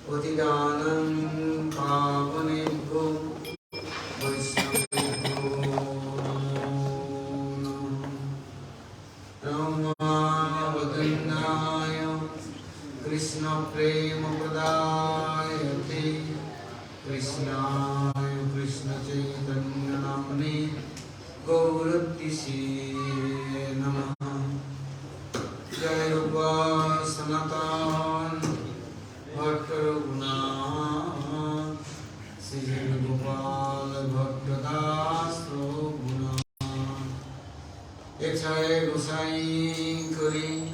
Patidanam pavanebhyo Vaishnavebhyo Namo Ramavadanyaya Krishna Prema Pradayate Krishnaya Krishna Chaitanya Namane Gauratise Namaha Jai Rupa Sanatan Bhatta Raghunath Sri Gopal Bhatta Das Raghunath Echai Gosai Kari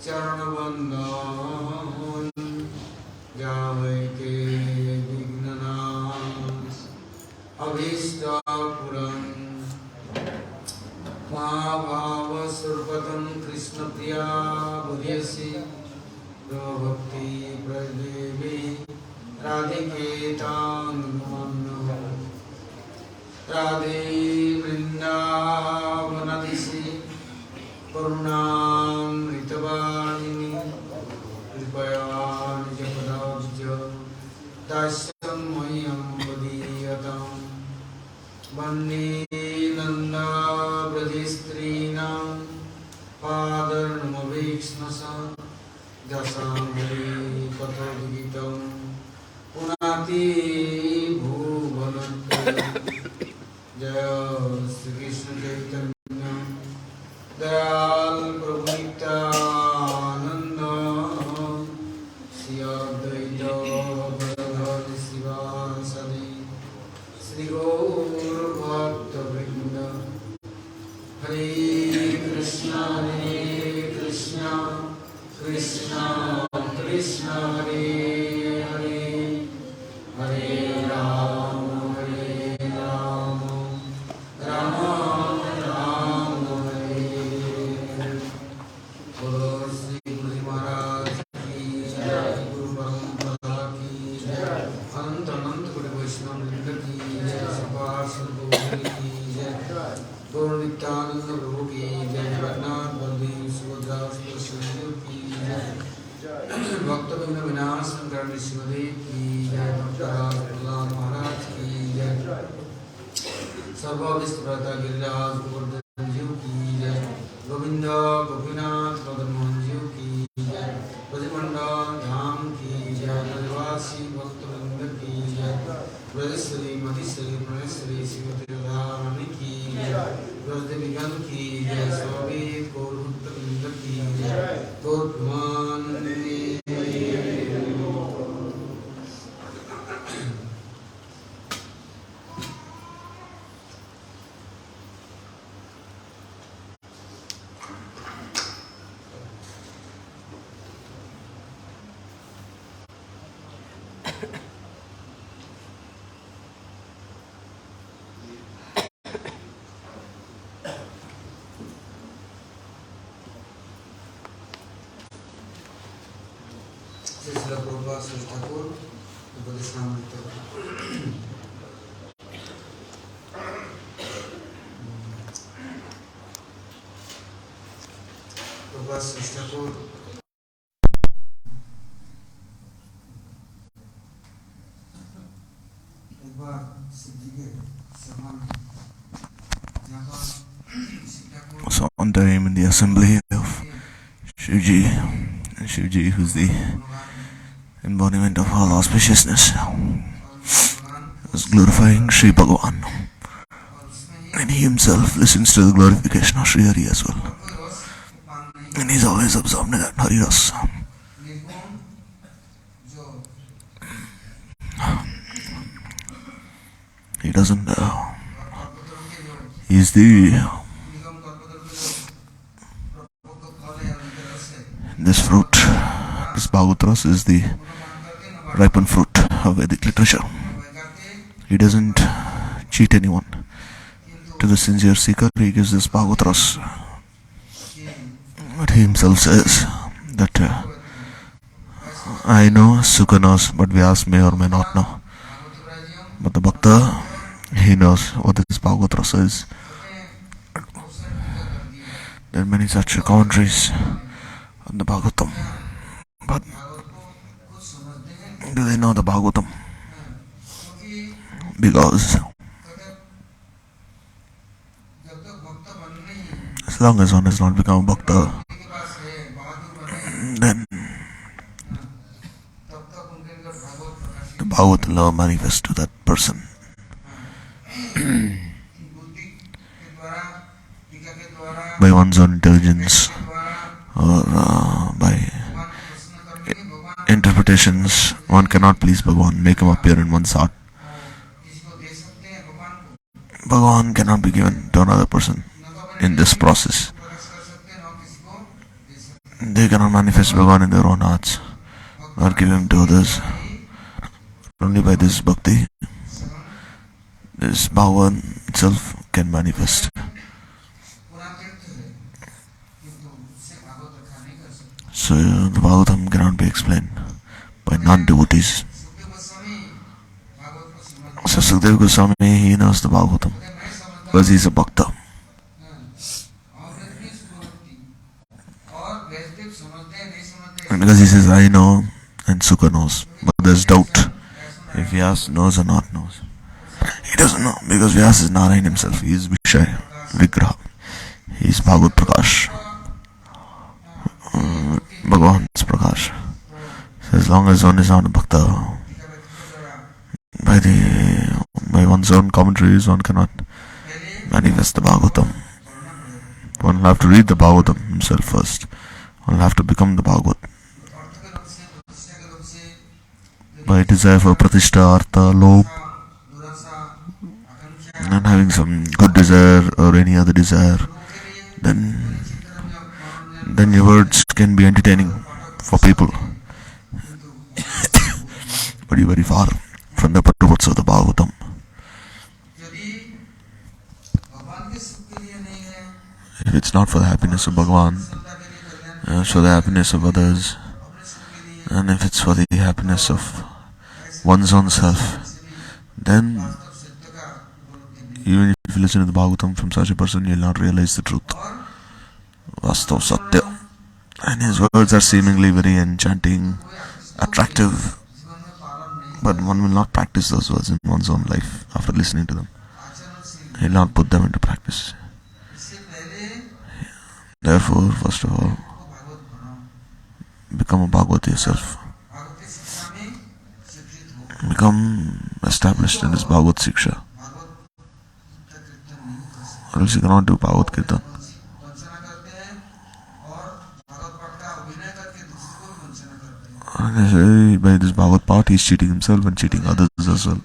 Charana Bandhan Jai Ke Vignanas Abhishta Puran Mahabhava Surpatam Krishna Priya Budhyasi Bhakti Pradevi Radhiketan Manno Radhe Vrindavanadisi Karunam Ritavanini Kripaya Nijapadabhya Dasyam Mayam Vadiyatam Vande Nanda Bradistrina Padarnamaviksnasa Jasamari Patadigitam Punati Bhuvanataya Jaya Sri Krishna Chaitanya Dayal Prabhu Nityananda Sri Advaita Gadadhar Sivasadi Sri Gaur Bhakta Vrinda Hare Krishna Krishna Krishna Hare Hare Hare Rama Rama Rama Hare Hare Bolo Sri Guru Maharaj Ki Jai Guru Parampara Ki Jai Anant Anant Guru Vaishnava Vrinda Ki Jai Sabar Sarvabhaumi Ki Jai Gaur Nityananda Prabhu Ki Jai Jagannath Baldev Subhadra Subhadra Ki Jai Bhaktivinoda Vinayasa Karni Srimade Ki Jai Bhaktaraj Prahlad Maharaj Ki Jai Sarvabhist Prata Giriraj Govardhan Ji Ki Jai Govinda Gopinath Madan Mohan Ji Ki Jai Premananda Dham Ki Jai Nirvasi Bhaktivinoda Ki Jai Brajasri Madhisri Pranasri Srimati Radharani Ki Jai Brajdevi Gan Ki Jai Swabit Gaur Bhaktivinoda Ki Jai Gaur Premananda Srila Prabhu.Srila Thakur, Bhaktisiddhanta. Prabhu.Srila Thakur एक बार सिद्धि के समान So one time in the assembly of Shivji, and Shivji, who's the embodiment of all auspiciousness, was glorifying Sri Bhagavan, and he himself listens to the glorification of Sri Hari as well, and he's always absorbed in that Hari Rasa. He doesn't he's this fruit, this Bhagavatas is the ripened fruit of Vedic literature. He doesn't cheat anyone. To the sincere seeker, he gives this Bhagavatas. But he himself says that I know, Sukha knows, but Vyas may or may not know. But the Bhakta, he knows what this Bhagavatas is. There are many such commentaries on the Bhagavatam. Do they know the Bhagavatam? Because as long as one has not become a Bhakta, then the Bhagavad will never manifest to that person. By one's own intelligence or by interpretations, one cannot please Bhagavan, make him appear in one's heart. Bhagavan cannot be given to another person in this process. They cannot manifest Bhagavan in their own hearts or give him to others. Only by this bhakti, this Bhagavan itself can manifest. So the Bhagavatam cannot be explained by non-devotees. So Sukadeva Goswami, he knows the Bhagavatam because he is a Bhakta. And because he says, I know and Sukha knows, but there's doubt if Vyas knows or not knows. He doesn't know because Vyas is Narayan himself. He is Vishay, Vigraha. He is Bhagavad Prakash. Bhagavan's Prakash. So as long as one is not a Bhakta, by one's own commentaries, one cannot manifest the Bhagavatam. One will have to read the Bhagavatam himself first. One will have to become the Bhagavat. By desire for Pratishtha, Artha, Lobh, and having some good desire or any other desire, then your words can be entertaining for people. But you're very far from the purports of the Bhagavatam. If it's not for the happiness of Bhagavan, it's for the happiness of others, and if it's for the happiness of one's own self, then even if you listen to the Bhagavatam from such a person, you'll not realize the truth. Vastav Satya. And his words are seemingly very enchanting, attractive, but one will not practice those words in one's own life after listening to them. He'll not put them into practice. Therefore, first of all, become a Bhagavat yourself. Become established in this Bhagavat Siksha. Or else you cannot do Bhagavat Kirtan. By this Bhagavat part, he is cheating himself and cheating others as well.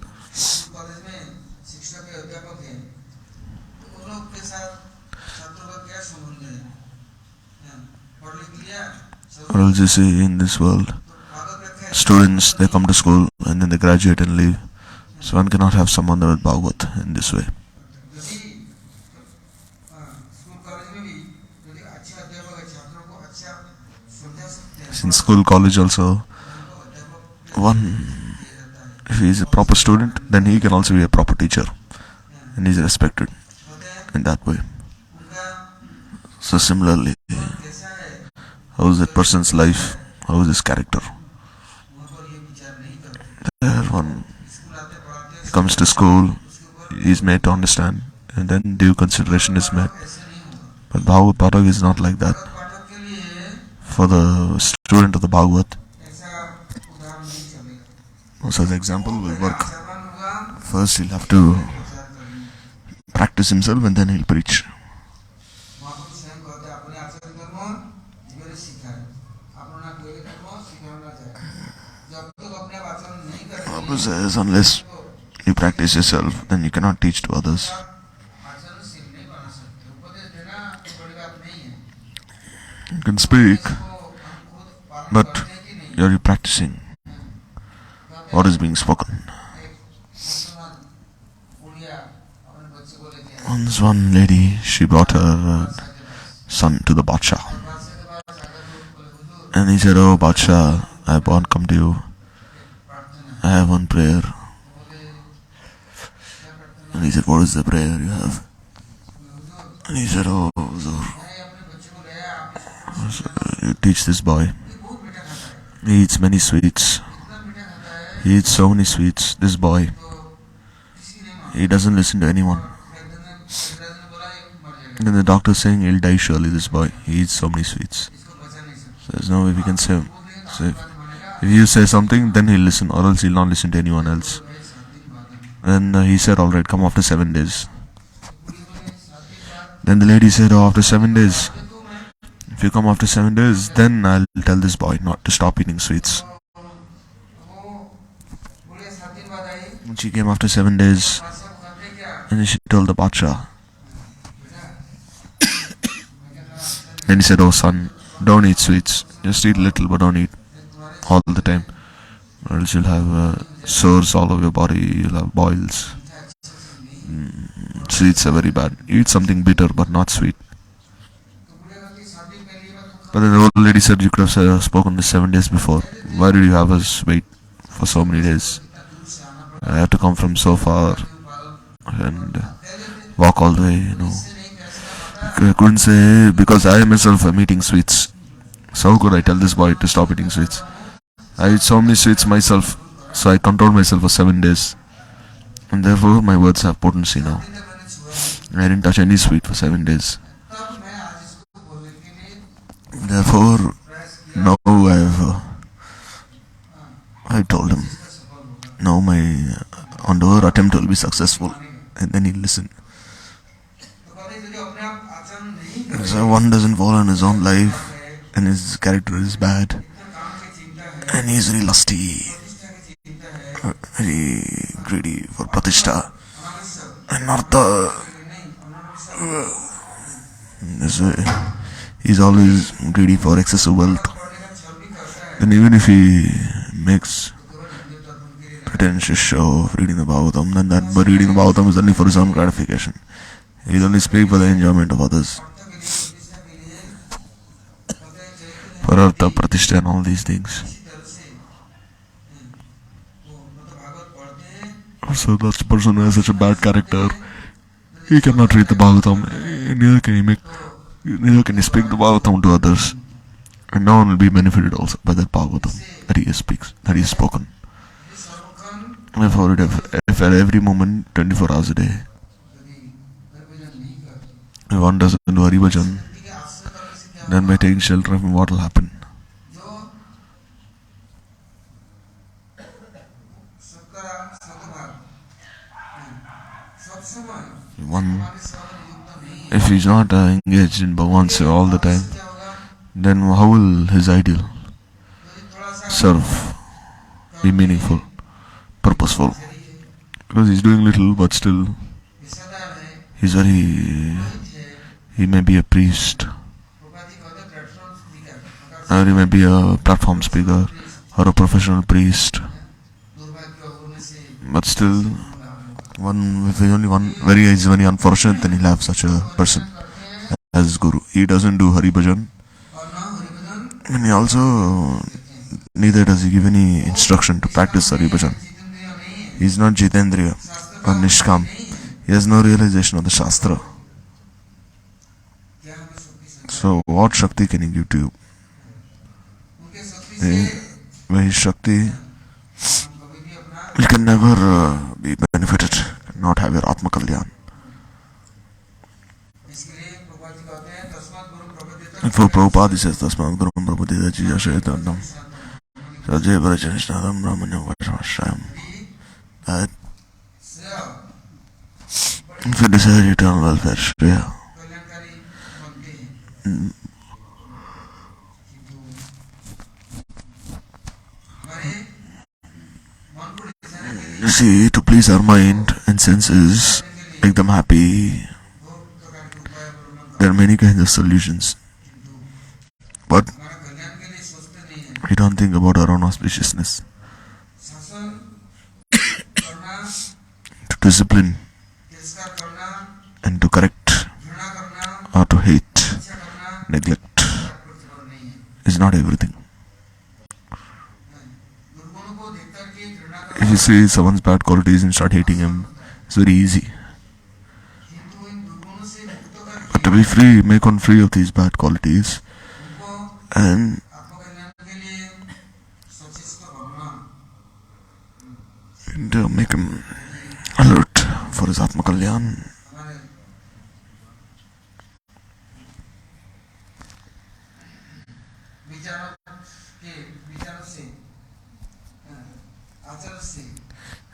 Or else you see in this world, students, they come to school and then they graduate and leave. So one cannot have someone with Bhagavat in this way. In school, college also, one, if he is a proper student, then he can also be a proper teacher. And he is respected in that way. So similarly, how is that person's life? How is his character? There one comes to school, he is made to understand, and then due consideration is made. But Bhagavad Pathak is not like that. For the student of the Bhagavat, so the example will work. First he'll have to practice himself and then he'll preach. Prabhu says, unless you practice yourself, then you cannot teach to others. You can speak, but you're practicing what is being spoken. Once one lady, she brought her son to the Badsha. And he said, "Oh Badsha, I have one come to you. I have one prayer." And he said, "What is the prayer you have?" And he said, "Oh Huzur, you teach this boy. He eats many sweets. He eats so many sweets. This boy, he doesn't listen to anyone. Then the doctor is saying he'll die surely. This boy, he eats so many sweets. So there's no way we can save him. So if you say something, then he'll listen, or else he'll not listen to anyone else. Then he said, alright, come after 7 days. Then the lady said, oh, after 7 days. If you come after 7 days, then I'll tell this boy not to stop eating sweets. And she came after 7 days, and then she told the Bacha. Then he said, oh son, don't eat sweets. Just eat little, but don't eat all the time. Or else you'll have sores all over your body, you'll have boils. Sweets are very bad. Eat something bitter, but not sweet. But then the old lady said, you could have spoken this 7 days before. Why did you have us wait for so many days? I have to come from so far and walk all the way, I couldn't say, because I myself am eating sweets. So how could I tell this boy to stop eating sweets? I eat so many sweets myself, so I control myself for 7 days. And therefore my words have potency now. I didn't touch any sweet for 7 days. Therefore, now I told him, now my endeavor attempt will be successful, and then he'll listen. So one doesn't follow in his own life, and his character is bad, and he is very lusty, very greedy for pratishtha, and artha. He's always greedy for excessive wealth. And even if he makes pretentious show of reading the Bhagavatam, then that by reading the Bhagavatam is only for his own gratification. He'll only speak for the enjoyment of others. For artha, pratishtha and all these things. So that person who has such a bad character, he cannot read the Bhagavatam, neither can he speak the Bhagavatam to others. And no one will be benefited also by that Bhagavatam that he speaks, that he has spoken. Therefore, if at every moment, 24 hours a day, if one doesn't do Hari Bhajan, then by taking shelter of him, what will happen? One, if he is not engaged in Bhagavan's seva all the time, then how will his ideal serve, be meaningful, purposeful? Because he is doing little, but still he may be a priest, or he may be a platform speaker, or a professional priest, but still, if only one is very unfortunate, then he'll have such a person as Guru. He doesn't do Hari Bhajan, and he also, neither does he give any instruction to practice Hari Bhajan. He is not Jitendriya or Nishkam. He has no realization of the Shastra. So what Shakti can he give to you? By his Shakti, you can never be benefited, not have your Atma Kalyan. And for Prabhupada, he says, Tasmat Gurum Prabhupada Jija Shaitanam Sajay Vrajanishnadam Brahmanyam Vajrashayam. That if you desire eternal welfare, Shreya, you see, to please our mind and senses, make them happy, there are many kinds of solutions. But we don't think about our own auspiciousness. To discipline and to correct or to hate, neglect is not everything. If you see someone's bad qualities and start hating him, it's very easy. But to be free, make one free of these bad qualities, and and make him alert for his Atma Kalyan.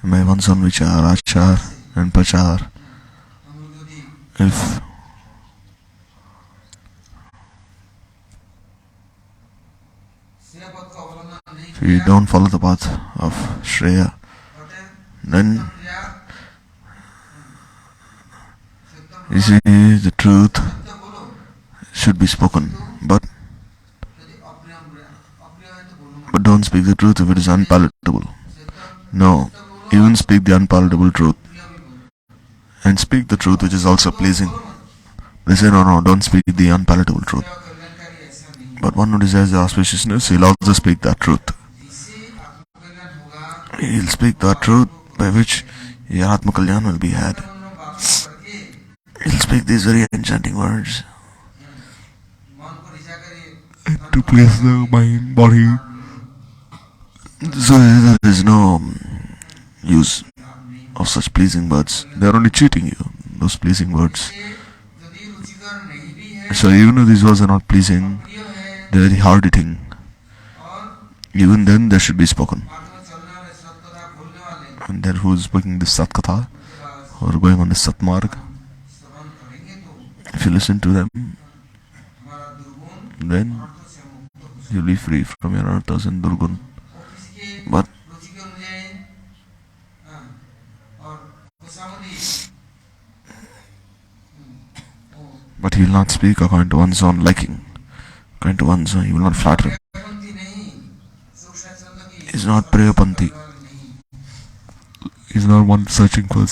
By one's own vichar, achar and prachar, if we don't follow the path of Shreya, then you see the truth should be spoken, but don't speak the truth if it is unpalatable. No, even speak the unpalatable truth and speak the truth which is also pleasing. They say no, don't speak the unpalatable truth. But one who desires the auspiciousness, he'll also speak that truth. He'll speak that truth by which your Atma Kalyan will be had. He'll speak these very enchanting words to please the mind, body. So there is no use of such pleasing words. They are only cheating you, those pleasing words. So even though these words are not pleasing, they are very hard hitting. Even then they should be spoken. And then who is speaking this Satkatha or going on this Satmarg, if you listen to them, then you'll be free from your anarthas and durgun. But he will not speak according to one's own liking, according to one's own, he will not flatter. He is not Premananda. He is not one searching for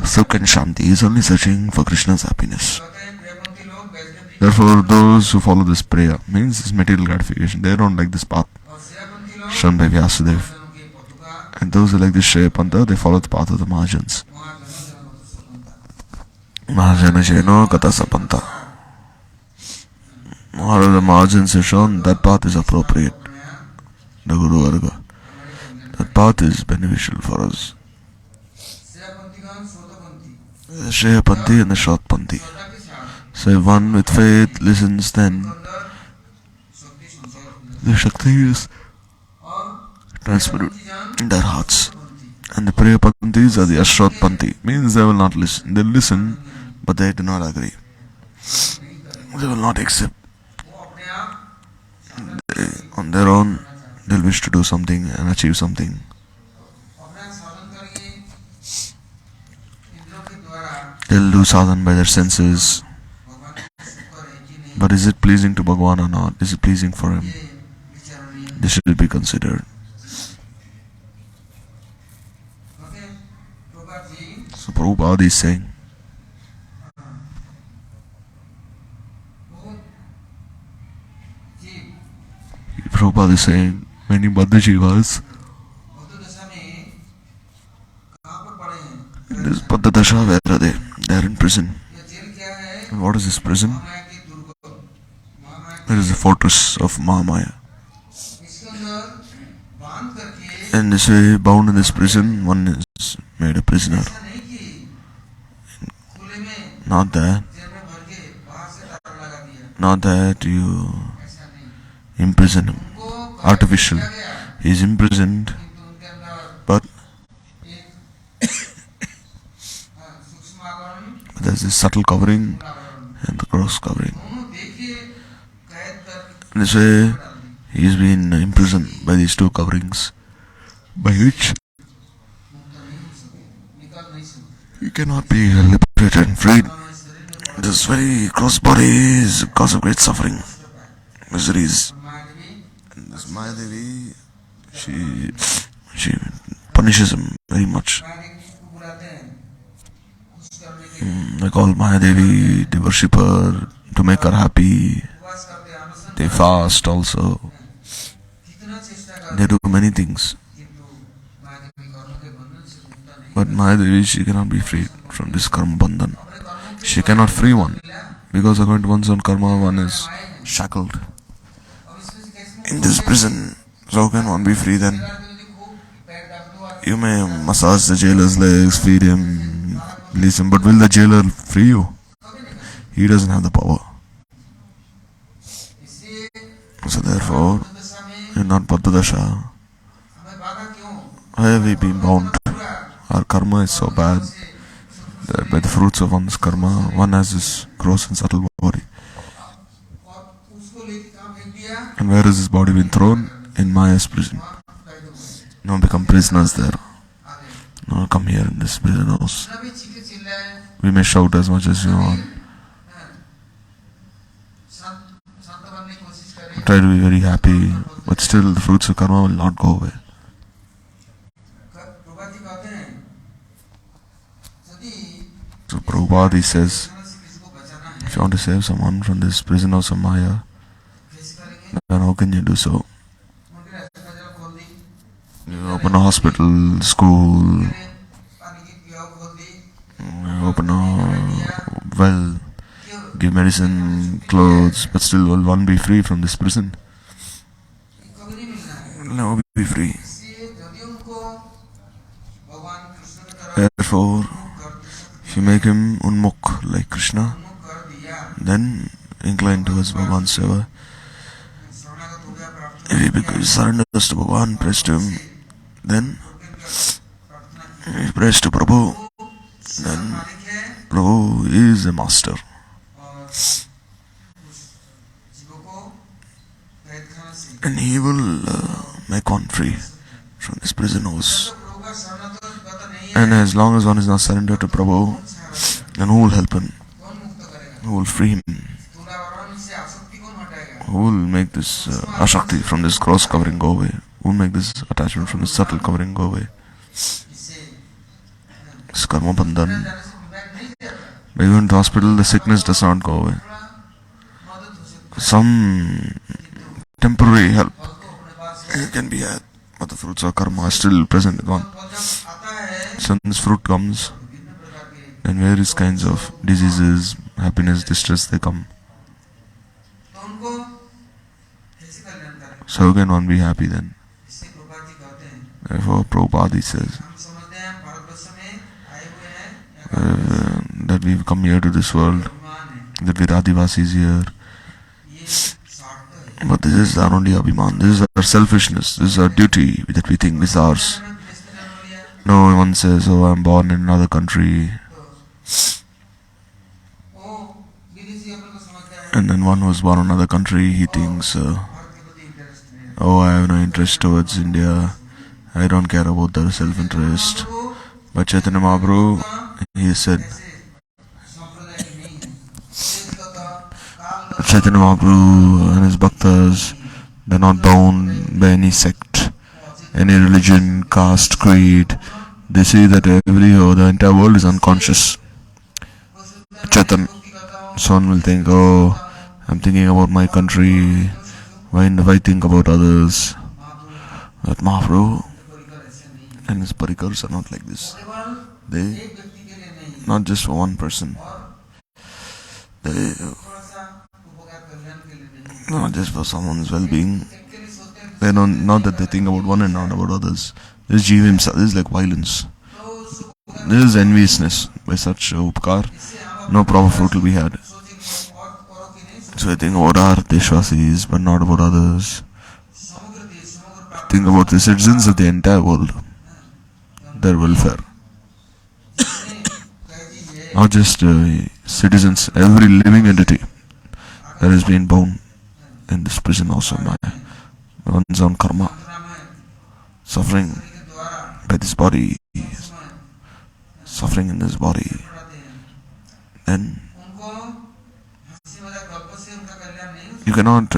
Sukh and Shanti. He is only searching for Krishna's happiness. Therefore, those who follow this prayer, means this material gratification, they don't like this path shown by Vyasadeva. And those who like this Shreya Pantha, they follow the path of the Mahajans. Mahajana Sheno Kata Sapanta. Whatever the Mahajans have shown, that path is appropriate. The Guru Varga. That path is beneficial for us. The Shreya Panthi and the Shot Panthi. So if one with faith listens, then the Shakti is transmitted in their hearts. And the Prayer Panthis are the Ashrot Panthi. Means they will not listen. They listen, but they do not agree. They will not accept. They, on their own, they'll wish to do something and achieve something. They'll do sadhana by their senses. But is it pleasing to Bhagavan or not? Is it pleasing for him? This should be considered. So Prabhupada is saying, many Baddha Jivas in this Baddha Dasha, where are they? They are in prison. And what is this prison? It is the fortress of Mahamaya. And this way, bound in this prison, one is made a prisoner. Not that you imprison him. Artificial. He is imprisoned, but there is this subtle covering and the gross covering. In this way, he is being imprisoned by these two coverings, by which he cannot be liberated and freed. This very gross body is a cause of great suffering, miseries. And this Mayadevi, she punishes him very much. Like all Mayadevi, they worship her to make her happy. They fast also. They do many things. But Mayadevi, she cannot be freed from this karma bandhan. She cannot free one, because according to one's own karma, one is shackled in this prison. So how can one be free then? You may massage the jailer's legs, feed him, release him, but will the jailer free you? He doesn't have the power. So therefore, in not Padadasha, why have we been bound? Our karma is so bad that by the fruits of one's karma, one has this gross and subtle body. And where has this body been thrown? In Maya's prison. Now become prisoners there. Now come here in this prison house. We may shout as much as you want. Try to be very happy, but still the fruits of karma will not go away. So Prabhupada says, if you want to save someone from this prison house of Maya, then how can you do so? You open a hospital, school, you open a well, give medicine, clothes, but still will one be free from this prison? No, be free. Therefore, if you make him unmukh like Krishna, then incline towards Bhagavan's seva. If he surrenders to Bhagavan, prays to him, then if he prays to Prabhu, then Prabhu is the master. And he will make one free from this prison house. And as long as one is not surrendered to Prabhu, then who will help him? Who will free him? Who will make this ashakti from this gross covering go away? Who will make this attachment from this subtle covering go away? This karma bandhan. When you go into hospital, the sickness does not go away. Some temporary help can be had, but the fruits of karma are still present in one. So this fruit comes, then various kinds of diseases, happiness, distress, they come. So how can one be happy then? Therefore Prabhupada says that we've come here to this world, that we're Adivasis here. But this is our only abhiman, this is our selfishness, this is our duty that we think is ours. No one says, oh, I'm born in another country. And then one who was born in another country, he thinks, oh, I have no interest towards India, I don't care about their self-interest. But Chaitanya Mahaprabhu, he said, Chaitanya Mahaprabhu and his bhaktas, they're not bound by any sect, any religion, caste, creed. They see that the entire world is unconscious. Chaitanya, someone will think, oh, I'm thinking about my country, why do I think about others? But Mahaprabhu and his parikars are not like this. They, not just for one person, they, not just for someone's well-being. They don't, not that they think about one and not about others. This is Jeev himself, this is like violence. This is enviousness. By such upkar, no proper fruit will be had. So I think about our Deshvasis, but not about others. Think about the citizens of the entire world, their welfare. Not just citizens, every living entity that has been bound in this prison also, one's own karma, suffering by this body, suffering in this body, then you cannot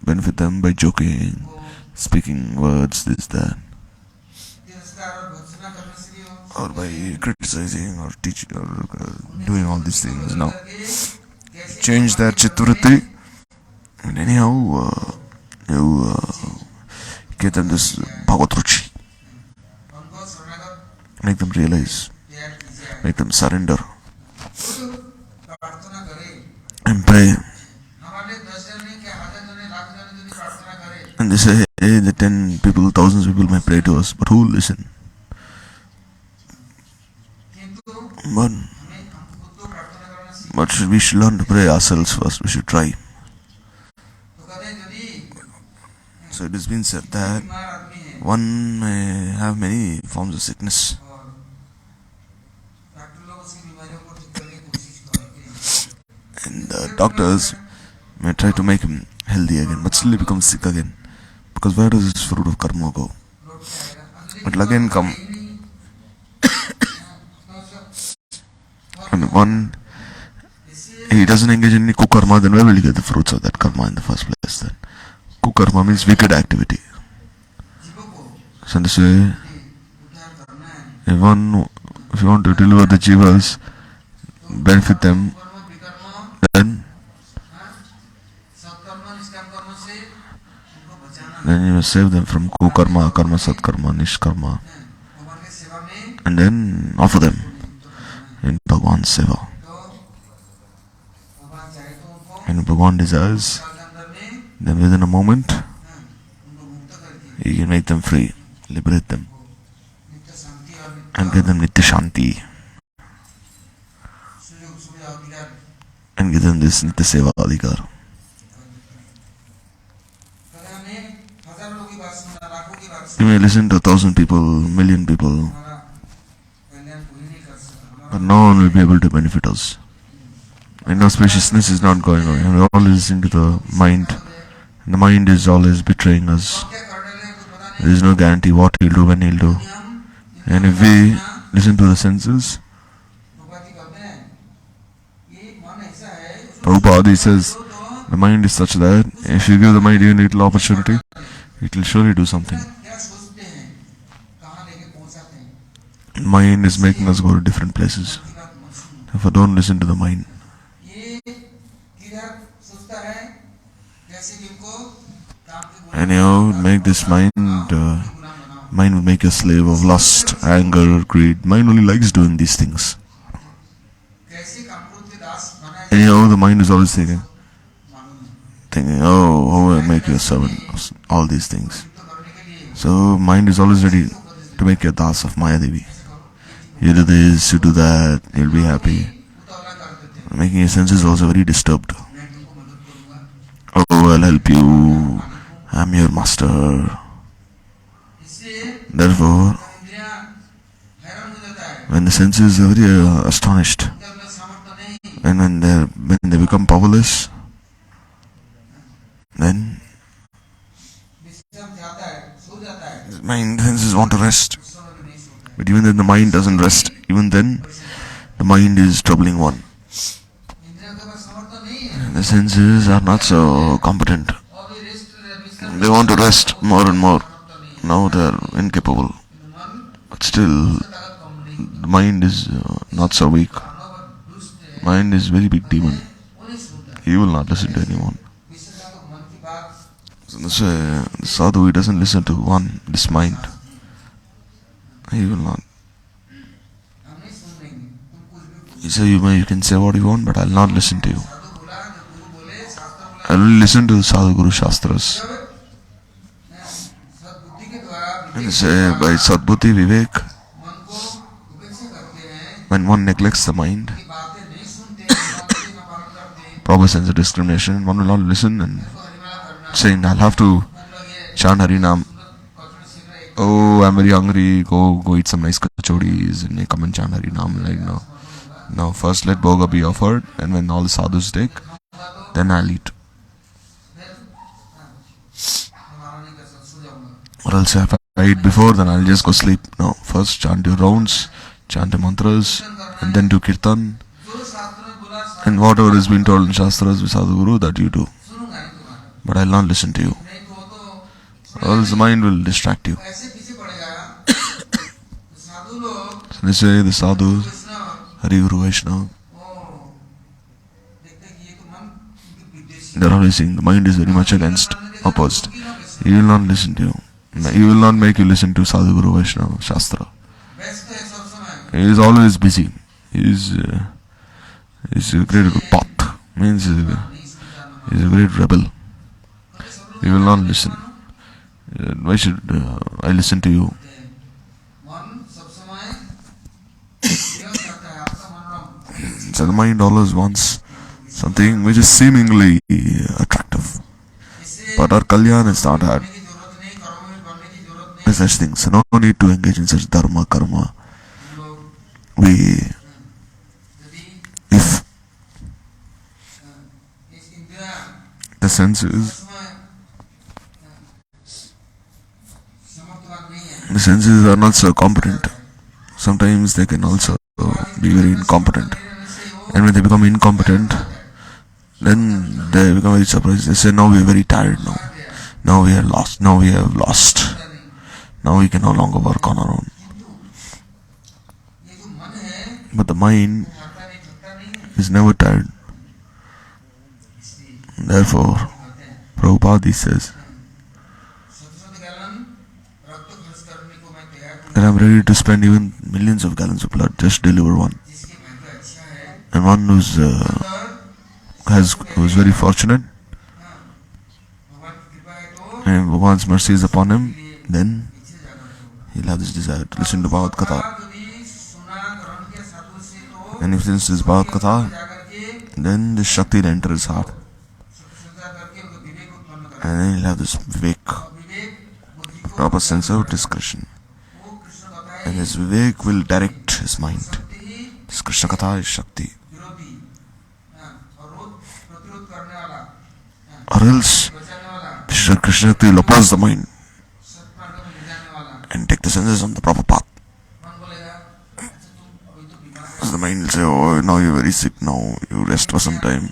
benefit them by joking, speaking words, this, that, or by criticizing or teaching or doing all these things. No. Change their chittavritti, and anyhow you give them this bhagavad ruchi. Make them realize, make them surrender and pray. And they say, hey, the 10 people, thousands of people may pray to us, but who will listen? But, we should learn to pray ourselves first. We should try. So it has been said that one may have many forms of sickness, and the doctors may try to make him healthy again, but still he becomes sick again. Because where does this fruit of karma go? It will again come. And one, he doesn't engage in any kukarma, then where will he get the fruits of that karma in the first place then? Kukarma means wicked activity. So this way, if you want to deliver the jivas, benefit them, then you must save them from kukarma, karma, satkarma, nishkarma, and then offer them in Bhagwan's seva. And Bhagwan desires, then within a moment, he can make them free, liberate them, and give them Nitya Shanti, and give them this Nitya Seva Adhikar. You may listen to 1,000 people, million people, but no one will be able to benefit us. And auspiciousness is not going on. We are always listening to the mind, and the mind is always betraying us. There is no guarantee what he'll do, when he'll do. And if we listen to the senses, Prabhupada says, the mind is such that if you give the mind even a little opportunity, it will surely do something. Mind is making us go to different places. Therefore, don't listen to the mind. Anyhow, make this mind will make you a slave of lust, anger, greed. Mind only likes doing these things. Anyhow, the mind is always thinking, oh, how will I make you a servant of all these things. So, mind is always ready to make you a das of Maya Devi. You do this, you do that, you'll be happy. Making your senses also very disturbed. Oh, I'll help you. I'm your master. Therefore, when the senses are very astonished, and when they become powerless, then mind senses want to rest. But even then the mind doesn't rest. Even then the mind is troubling one. And the senses are not so competent. They want to rest more and more. Now they are incapable. But still the mind is not so weak. Mind is very big demon. He will not listen to anyone. So this way, the sadhu, he doesn't listen to this mind. He will not. He says, you can say what you want, but I'll not listen to you. I'll only listen to the Sadhu Guru Shastras. And they say, by Sadbuddhi Vivek, when one neglects the mind, Prabhupada sends a discrimination, one will not listen and saying, I'll have to chant Harinam. Oh, I'm very hungry, go eat some nice kachodis and come and chant Harinam. Like, no, first let Bhoga be offered, and when all the sadhus take, then I'll eat. Or else if I eat before, then I'll just go sleep. No, first chant your rounds, chant your mantras, and then do kirtan. And whatever has been told in Shastras with Sadhu Guru, that you do. But I'll not listen to you. Or else the mind will distract you. So they say the sadhus, Hari Guru Vaishnava, they're always saying the mind is very much opposed. He will not listen to you. He will not make you listen to Sadhu Guru Vaishnava Shastra. He is always busy. He is a great pot. Means he is a great rebel. He will not listen. Why should I listen to you? So the mind always wants something which is seemingly attractive. But our kalyan is not that. There's such things. So no need to engage in such dharma, karma. If the senses are not so competent, sometimes they can also be very incompetent. And when they become incompetent, then they become very surprised. They say, now we are very tired now. Now we are lost. Now we have lost. Now we can no longer work on our own. But the mind is never tired. Therefore, Prabhupada says that I am ready to spend even millions of gallons of blood, just deliver one. And one who's very fortunate, and Bhagwan's mercy is upon him, then he'll have this desire to listen to Bhagavad Katha. And if he listens to Bhagavad Katha, then the Shakti will enter his heart. And then he'll have this Vivek, proper sense of discretion. And this Vivek will direct his mind. This Krishna Katha is Shakti. Or else, Krishna Shakti will oppose the mind and take the senses on the proper path. So the mind will say, oh, now you're very sick, now you rest for some time.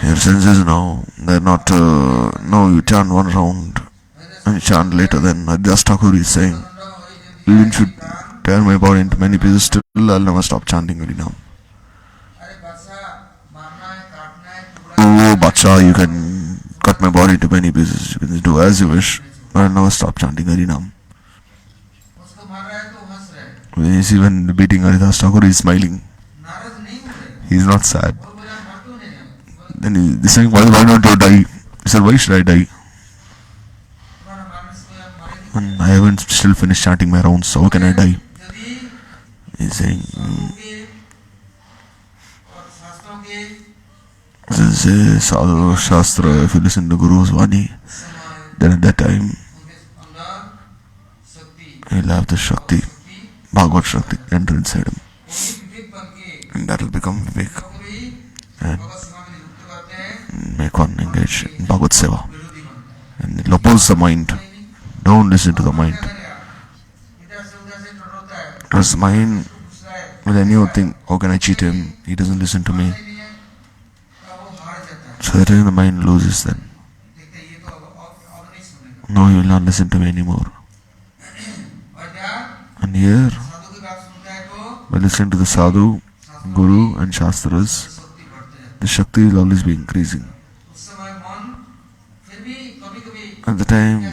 Your senses now, they're not, no, you chant one round and you chant later. Then Haridas Thakur is saying, you should tear my body into many pieces, still I'll never stop chanting Harinam. Oh, Bacha, you can cut my body into many pieces, you can do as you wish, but I'll never stop chanting Harinam. When you see when beating Haridas Thakur, he's smiling. He's not sad. Then he's saying, why don't you die? He said, why should I die? And I haven't still finished chanting my rounds, so how can I die? He's saying, this is Sadhu Shastra, if you listen to Guru's Vani, then at that time, he'll have the Shakti, Bhagavad Shakti, enter inside him. And that will become Vivek. And make one engage in Bhagavad Seva. And it opposes the mind. Don't listen to the mind. Because the mind, with any other thing, how can I cheat him? He doesn't listen to me. So that time the mind loses then. No, he will not listen to me anymore. And here, by listening to the Sadhu, Guru and Shastras, the Shakti will always be increasing. At the time,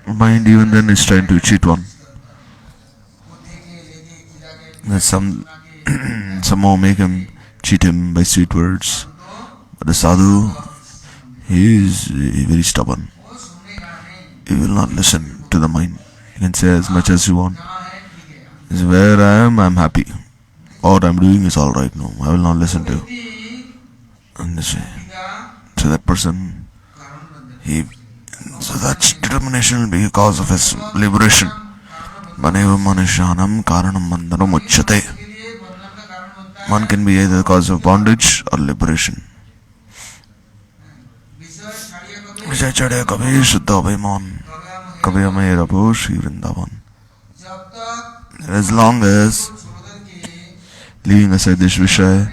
mind even then is trying to cheat one. That somehow make him cheat him by sweet words. But the Sadhu, he is very stubborn. He will not listen to the mind. You can say as much as you want. This is where I am happy. What I'm doing is alright now. I will not listen to you. And this way. So that person, so that determination will be a cause of his liberation. Maneva manushanam karanam bandhanam uchyate. One can be either the cause of bondage or liberation. Vijay chade kabhi shuddha abhiman, kabhi amay rabho Shri Vrindavan. As long as leaving aside this Vishay,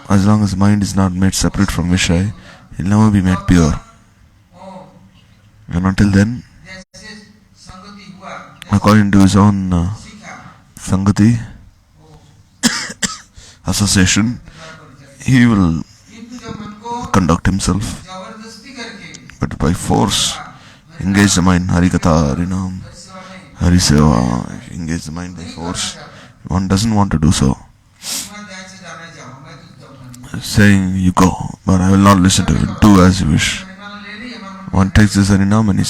as long as mind is not made separate from Vishay, it will never be made pure. And until then, according to his own Sangati, association, he will conduct himself. But by force, engage the mind, Harikatha, Harinam, Hariseva, engage the mind by force. One doesn't want to do so. Saying, you go, but I will not listen to you, do as you wish. One takes this Harinam and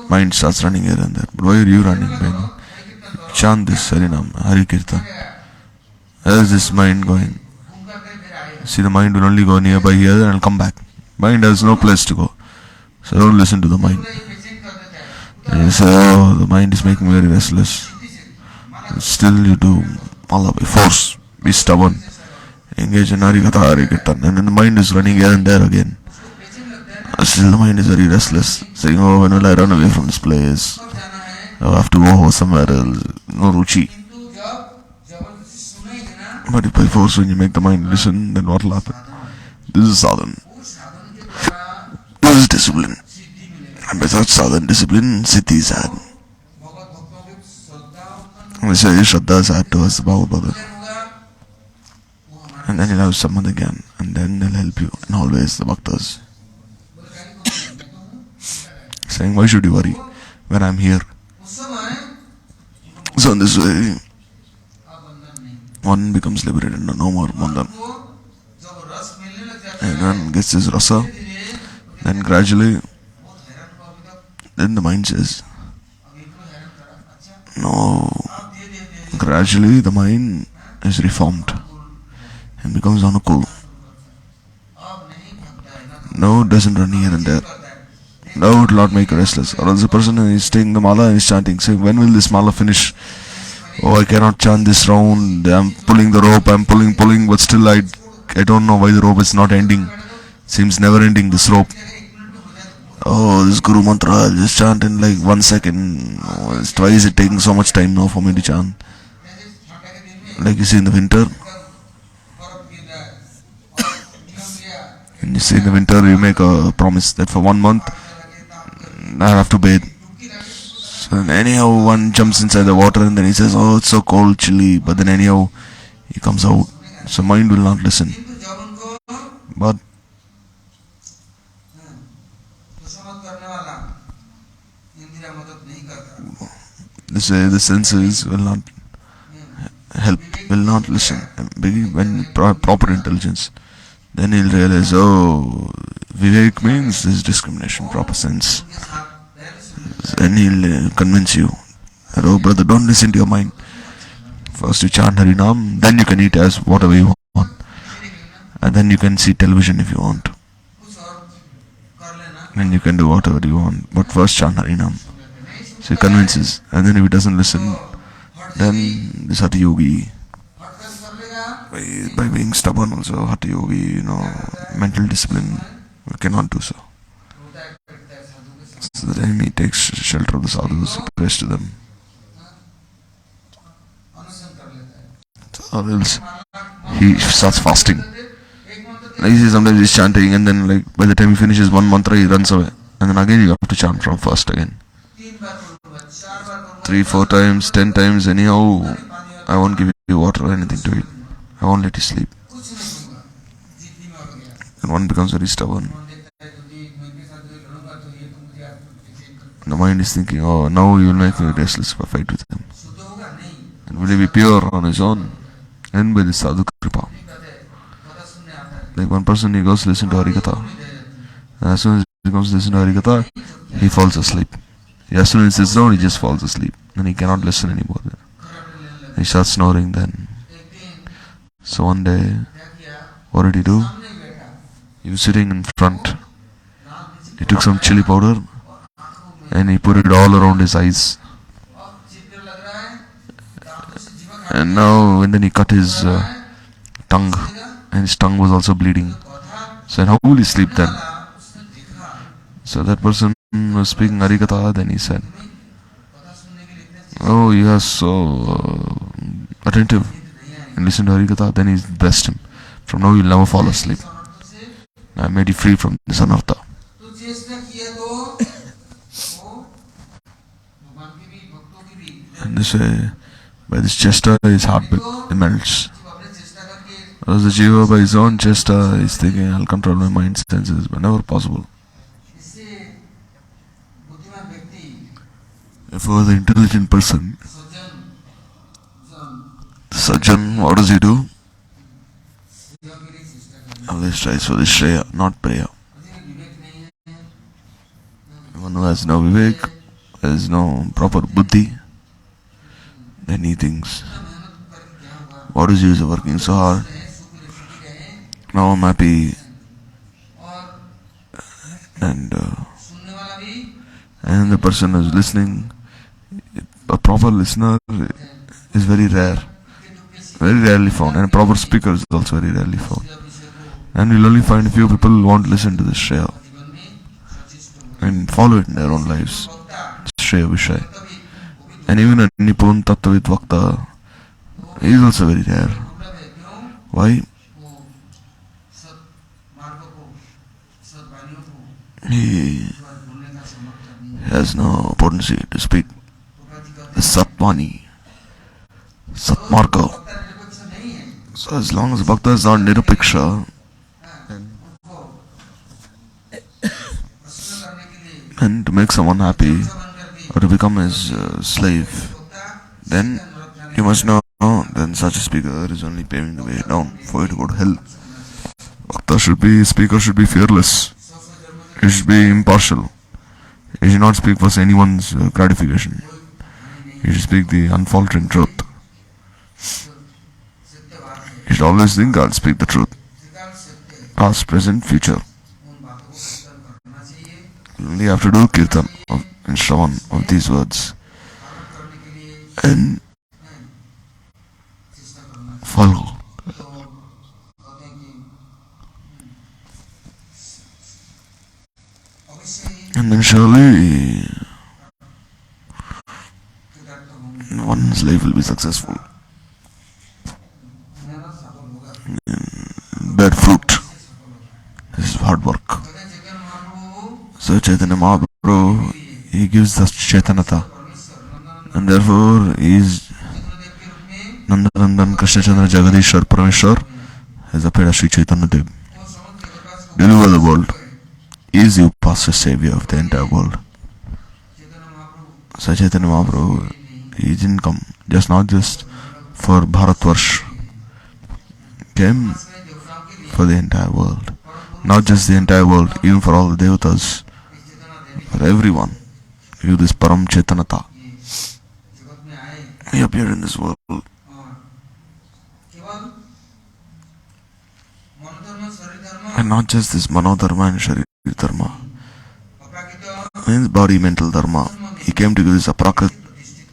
mind starts running here and there. But why are you running? chant this Harinam, Hari Kirtan. Where is this mind going? See, the mind will only go nearby here and come back. Mind has no place to go. So don't listen to the mind. And you say, oh, the mind is making me very restless. And still you do mala by force. Be stubborn. Engage in Harikatha, Hari Kirtan. And then the mind is running here and there again. And still the mind is very restless. Saying, oh, when will I run away from this place? I have to go somewhere else. No ruchi. But if by force when you make the mind listen, then what will happen? This is sadhana. This is discipline. And by such sadhana discipline, siddhi is had. We say Shraddha is had towards the Bhagavad brother. And then you'll have someone again. And then they'll help you. And always the bhaktas. Saying, why should you worry when I'm here? So in this way, one becomes liberated, no more bandhan. And one gets his rasa, then gradually, then the mind says, no, gradually the mind is reformed and becomes anukul. No, it doesn't run here and there. No, it will not make you restless. Or else the person is taking the mala and is chanting, saying, when will this mala finish? Oh, I cannot chant this round. I'm pulling the rope, I'm pulling, but still I don't know why the rope is not ending. Seems never ending, this rope. Oh, this Guru Mantra, I'll just chant in like 1 second. Oh, why is it taking so much time now for me to chant? Like you see in the winter. And you see in the winter, you make a promise that for 1 month, I have to bathe. So then anyhow, one jumps inside the water and then he says, oh, it's so cold, chilly. But then anyhow, he comes out. So mind will not listen. But the senses will not help, will not listen. When proper intelligence, then he'll realize, oh, Vivek means this discrimination, proper sense. Then he'll convince you, oh brother, don't listen to your mind. First you chant Harinam, then you can eat as whatever you want. And then you can see television if you want. And you can do whatever you want. But first chant Harinam. So he convinces. And then if he doesn't listen, then this Hatha Yogi, by being stubborn also, Hatha Yogi, mental discipline, we cannot do so. So the time he takes shelter of the sadhus, he prays to them. Or else he starts fasting. Like you see, sometimes he's chanting and then like by the time he finishes 1 mantra he runs away. And then again you have to chant from first again. 3, 4 times, 10 times, anyhow, I won't give you water or anything to eat. I won't let you sleep. And one becomes very stubborn. The mind is thinking, oh, now you will make me restless if I fight with him. And will he be pure on his own? And by the sadhu kripa. Like one person, he goes to listen to Harikatha. And as soon as he comes to listen to Harikatha, he falls asleep. As soon as he sits down, he just falls asleep. And he cannot listen anymore. He starts snoring then. So one day, what did he do? He was sitting in front. He took some chili powder and he put it all around his eyes. And then he cut his tongue, and his tongue was also bleeding. So how will he sleep then? So that person was speaking Harikatha, then he said, oh, you are so attentive and listen to Harikatha, then he blessed him. From now you'll never fall asleep. I made you free from this anartha. And this way, by this chesta, his heart melts. As the jiva by his own chesta is thinking, I'll control my mind senses whenever possible. For the intelligent person, Sajjan, what does he do? Always tries for the Shreya, not Preya. One who has no Vivek, has no proper Buddhi, any things. What is the use of working so hard? Now I'm happy, and the person who's listening, a proper listener is very rarely found, and a proper speaker is also very rarely found. And you'll only find a few people who won't listen to this Shreya and follow it in their own lives. Shreya Vishay. And even a Nipun Tattvavid Vakta is also very rare. Why? He has no potency to speak the Satvani, Satmarga. So as long as Bhakta is not Nirupiksha and to make someone happy or to become his slave, then you must know then such a speaker is only paving the way down for you to go to hell. Speaker should be fearless. He should be impartial. He should not speak for anyone's gratification. He should speak the unfaltering truth. You should always think I'll speak the truth. Past, present, future. You only have to do kirtan and shravan of these words. And follow. And then surely one's life will be successful. Bear fruit. This is hard work. So Chaitanya Mahaprabhu, he gives us Chaitanata, and therefore he is Nandanandan Krishna Chandra Jagadishwar Parameshwar has appeared as Sri Chaitanya Dev. Deliver the world. He is the Upasya Savior of the entire world. So Chaitanya Mahaprabhu, he didn't come not just for Bharatvarsh, came for the entire world. Not just the entire world, even for all the devatas, for everyone. You this Param Chaitanata. He appeared in this world. And not just this Manodharma and Sharir Dharma. Means body, mental dharma. He came to give this Aprakrit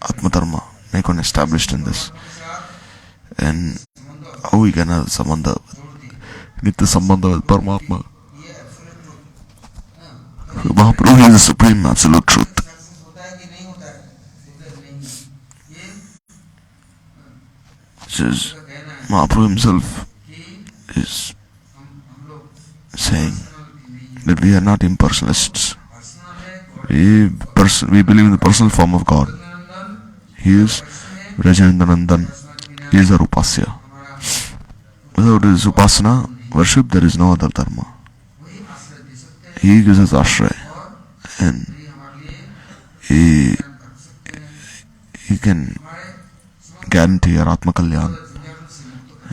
Atma Dharma, make one established in this. And how we can have Sambandha, Nitya Sambandha with Paramatma. Mahaprabhu is the supreme absolute truth. Says Mahaprabhu himself is saying that we are not impersonalists. We believe in the personal form of God. He is Rajanandanandan. He is our Upasya. Without his Upasana, worship, there is no other dharma. He gives us ashray, and he can guarantee our Atma Kalyan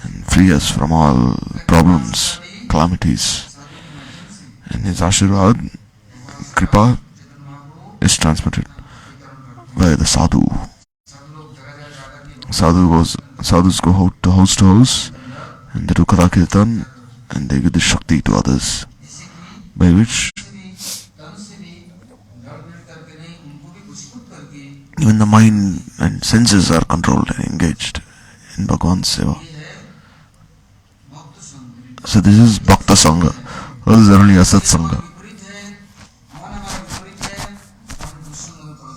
and free us from all problems, calamities. And his Ashirvad, Kripa, is transmitted by the sadhu. Sadhus go house to house, and they do Katha Kirtan, and they give the Shakti to others, by which even the mind and senses are controlled and engaged in Bhagavan's Seva. So this is Bhakta Sangha. This is only Asat Sangha.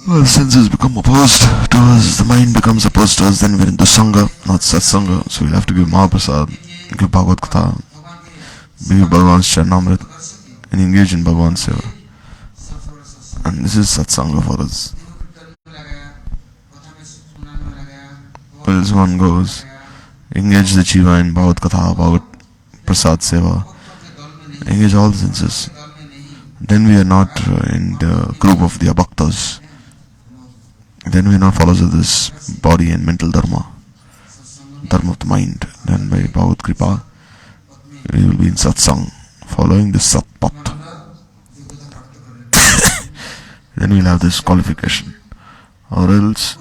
Well, the senses become opposed to us, the mind becomes opposed to us, then we're into Sangha, not Sat Sangha. So we'll have to give Mahaprasad, give Bhagavad Gita, give Bhagavan's Charnamrit, and engage in Bhagavan's Seva. And this is Sat Sangha for us. Well, as one goes, engage the Jiva in Bhagavad Gita, Bhagavad Prasad Seva, engage all the senses. Then we are not in the group of the abhaktas. Then we are not followers of this body and mental dharma, dharma of the mind. Then by Bhagavad Kripa, we will be in satsang, following this satpat. Then we'll have this qualification. Or else,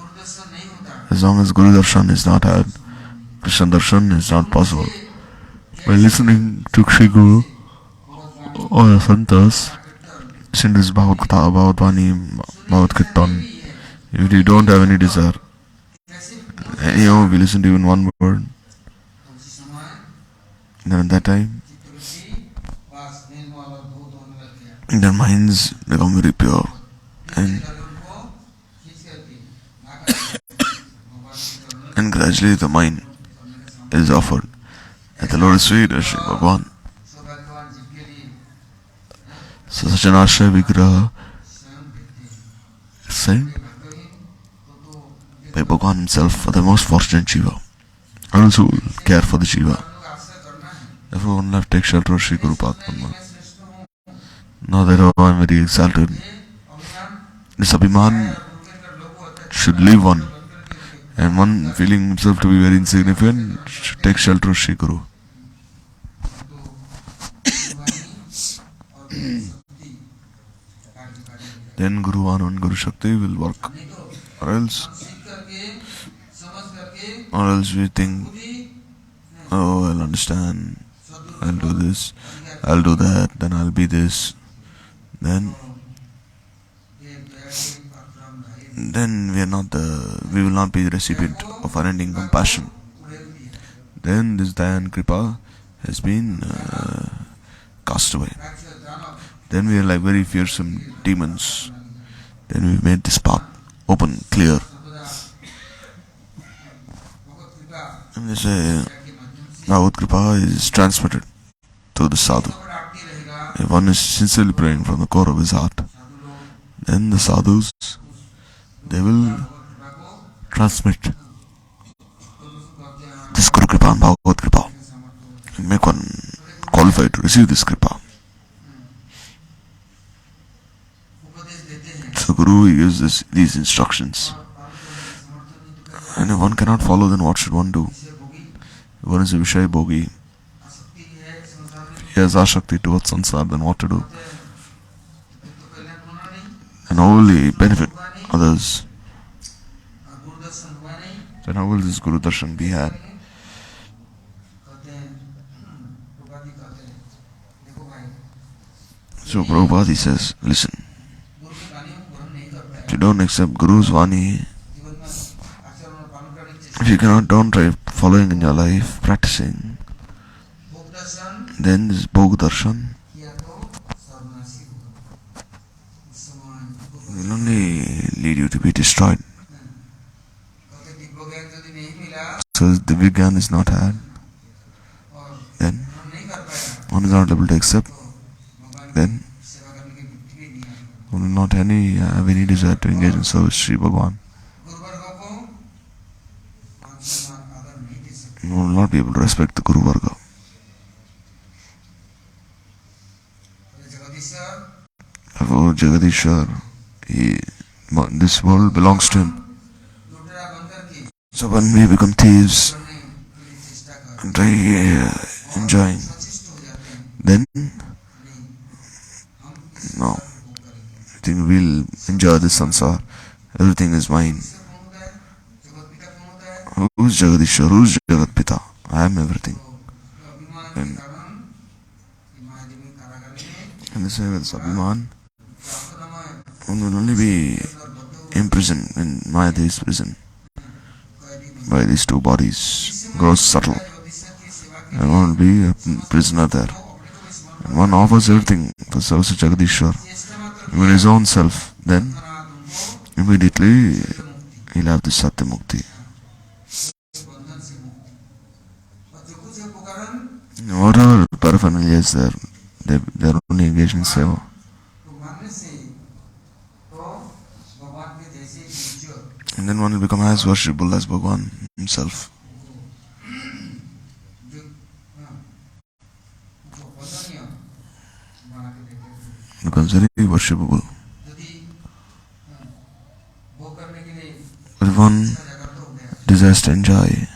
As long as Guru Darshan is not had, Krishna Darshan is not possible. By listening to Shri Guru or the Santas, listen to this Bhagavad Gita, Bhagavad Vani, Bhagavad Kirtan, if you don't have any desire, anyhow, if you listen to even one word, then at that time, their minds become very pure, and gradually the mind is offered at the Lotus feet of Shri Bhagavan. So Sachanashaya Vigraha is sent by Bhagavan himself for the most fortunate Jiva, and also will care for the Jiva. Therefore one will have to take shelter of Shri Guru Padma. Now that I am very exalted, this Abhiman should leave one, and one feeling himself to be very insignificant should take shelter of Shri Guru. Then Guru Vanu and Guru Shakti will work. Or else we think, oh, I'll understand, I'll do this, I'll do that, then I'll be this. Then we will not be the recipient of unending compassion. Then this Daya and Kripa has been cast away. Then we are like very fearsome demons. Then we made this path open, clear. And they say Bhagavad Kripa is transmitted to the sadhu. If one is sincerely praying from the core of his heart, then the sadhus, they will transmit this Guru Kripa and Bhagavad Kripa and make one qualified to receive this Kripa. So Guru gives these instructions. And if one cannot follow, then what should one do? If one is a Vishaya Bhogi, if he has Ashakti towards Sansar, then what to do? And how will he benefit others? Then how will this Guru Darshan be had? So Prabhupada says, listen, if you don't accept Guru's Vani, if you don't try following in your life, practicing, then this Bhog Darshan will only lead you to be destroyed. So if the Vigyan is not had, then one is not able to accept, then one will not have any desire to engage in service Sri Bhagavan. You will not be able to respect the Guru Varga. Therefore, Jagadishwar, this world belongs to him. So when we become thieves and try enjoying, then no, I think we'll enjoy this sansar. Everything is mine. Who's Jagadishwar? Who's Jagat Pita? I am everything. And the same with Abhiman, one will only be imprisoned in Mayadevi's prison by these two bodies, grows subtle, and one will be a prisoner there. And one offers everything for service of Jagadishwar, even his own self, then immediately he'll have this Satya Mukti. Whatever paraphernalia is there, they are only engaged in seva. And then one will become as worshipable as Bhagavan himself. Becomes very worshipable. But if one desires to enjoy,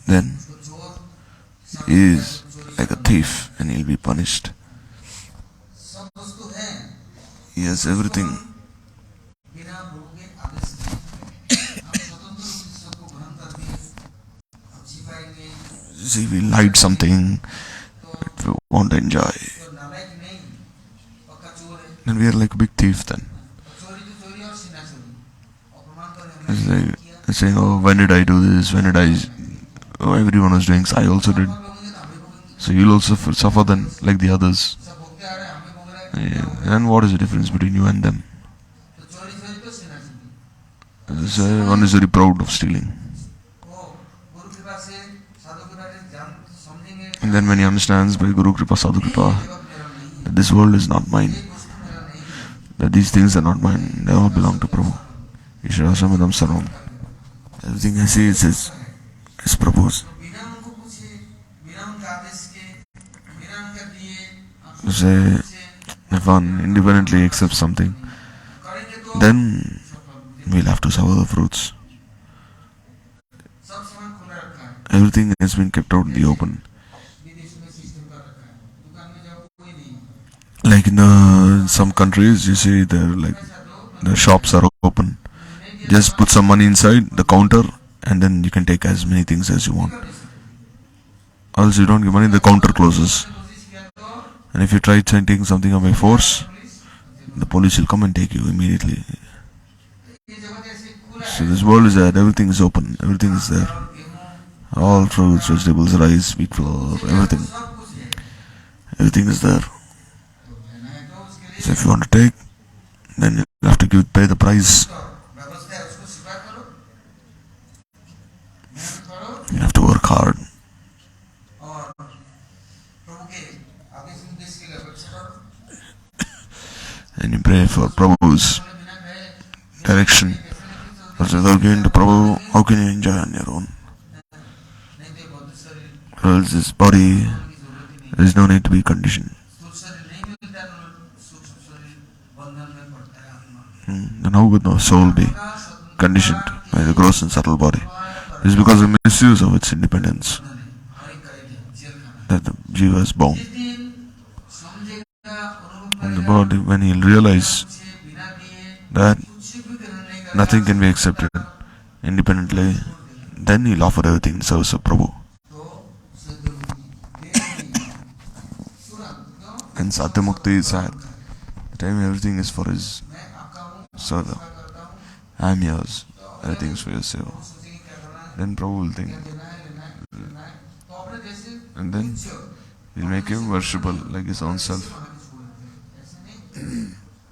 then he is like a thief and he will be punished. He has everything. see, we light something, we want to enjoy. तो नालायक नहीं, पक्का चोर है। Then we are like a big thief then. चोरी तो चोरी और सीना चोरी, अपमान तो It's हमने like किया। saying, oh, when did I do this? When did I? Oh, everyone was doing, so I also did. So you'll also suffer then, like the others. सब भोगते आ रहे हैं, हमें भोग रहे हैं। Yeah. And what is the difference between you and them? तो चोरी चोरी तो सीना चोरी। So one is very proud of stealing. वो गुरु कृपा से साधु कृपा से जान समझेंगे। And then when he understands by Guru Kripa, Sadhu Kripa, ये जगत मेरा नहीं है, that this world is not mine, ये वस्तु मेरा नहीं है। that these things are not mine, they all belong to Prabhu. Ishvarasamadam Sarvam. Everything I see is Prabhu's. तो बिना उनको पूछे, बिना उनके आदेश के, बिना उनके दिए, To say, if one independently accepts something, करेंगे तो then we'll have to suffer the fruits. सब सामान खुला रखा है। Everything has been kept out in the open. विदेश में सिस्टम कर रखा है, दुकान में जाओ कोई नहीं। Like in some countries, you see, the shops are open. Just put some money inside the counter, and then you can take as many things as you want. Or else you don't give money, the counter closes. कोशिश किया तो And if you try taking something by force, the police will come and take you immediately. ये जगत ऐसे खुला So this world is that everything is open, everything is there. है, गेहूं, All fruits, vegetables, rice, wheat flour, everything. सब कुछ है। Everything is there. तो लेना है तो उसके लिए So if you want to take, then you have to pay the price. तो व्यवस्था है, उसको स्वीकार करो, मेहनत करो You have to work hard. और प्रभु के आगे से देश के लिए अपेक्षा करो। And you pray for Prabhu's बोले बिना गए direction. Because without giving to Prabhu, how can you enjoy on your own? नहीं तो बहुत शरीर Or else this body, की जरूरत ही नहीं। there is no need to be conditioned. स्थूल शरीर नहीं मिलता तो सूक्ष्म शरीर बंधन में पड़ता है आत्मा। Then how would the soul be conditioned by the gross and subtle body? It's because of misuse of its independence that the jiva is bound. जिस दिन समझेगा अनुभव And the body, when he'll realize से बिना दिए that कुछ भी ग्रहण नहीं करता, nothing can be accepted independently, then he'll offer everything in service of Prabhu. तो सद्गुरु की तुरंत क्यों And Satya Mukti is at the time everything is for his मैं आपका हूँ, service. करता हूँ, I am yours. Everything is for your seva. सोचेंगे क्या करना है, Then Prabhu will think, क्या देना है, लेना है, तो अपने जैसे and then he'll make him worshipable like his own self. ऐसे नहीं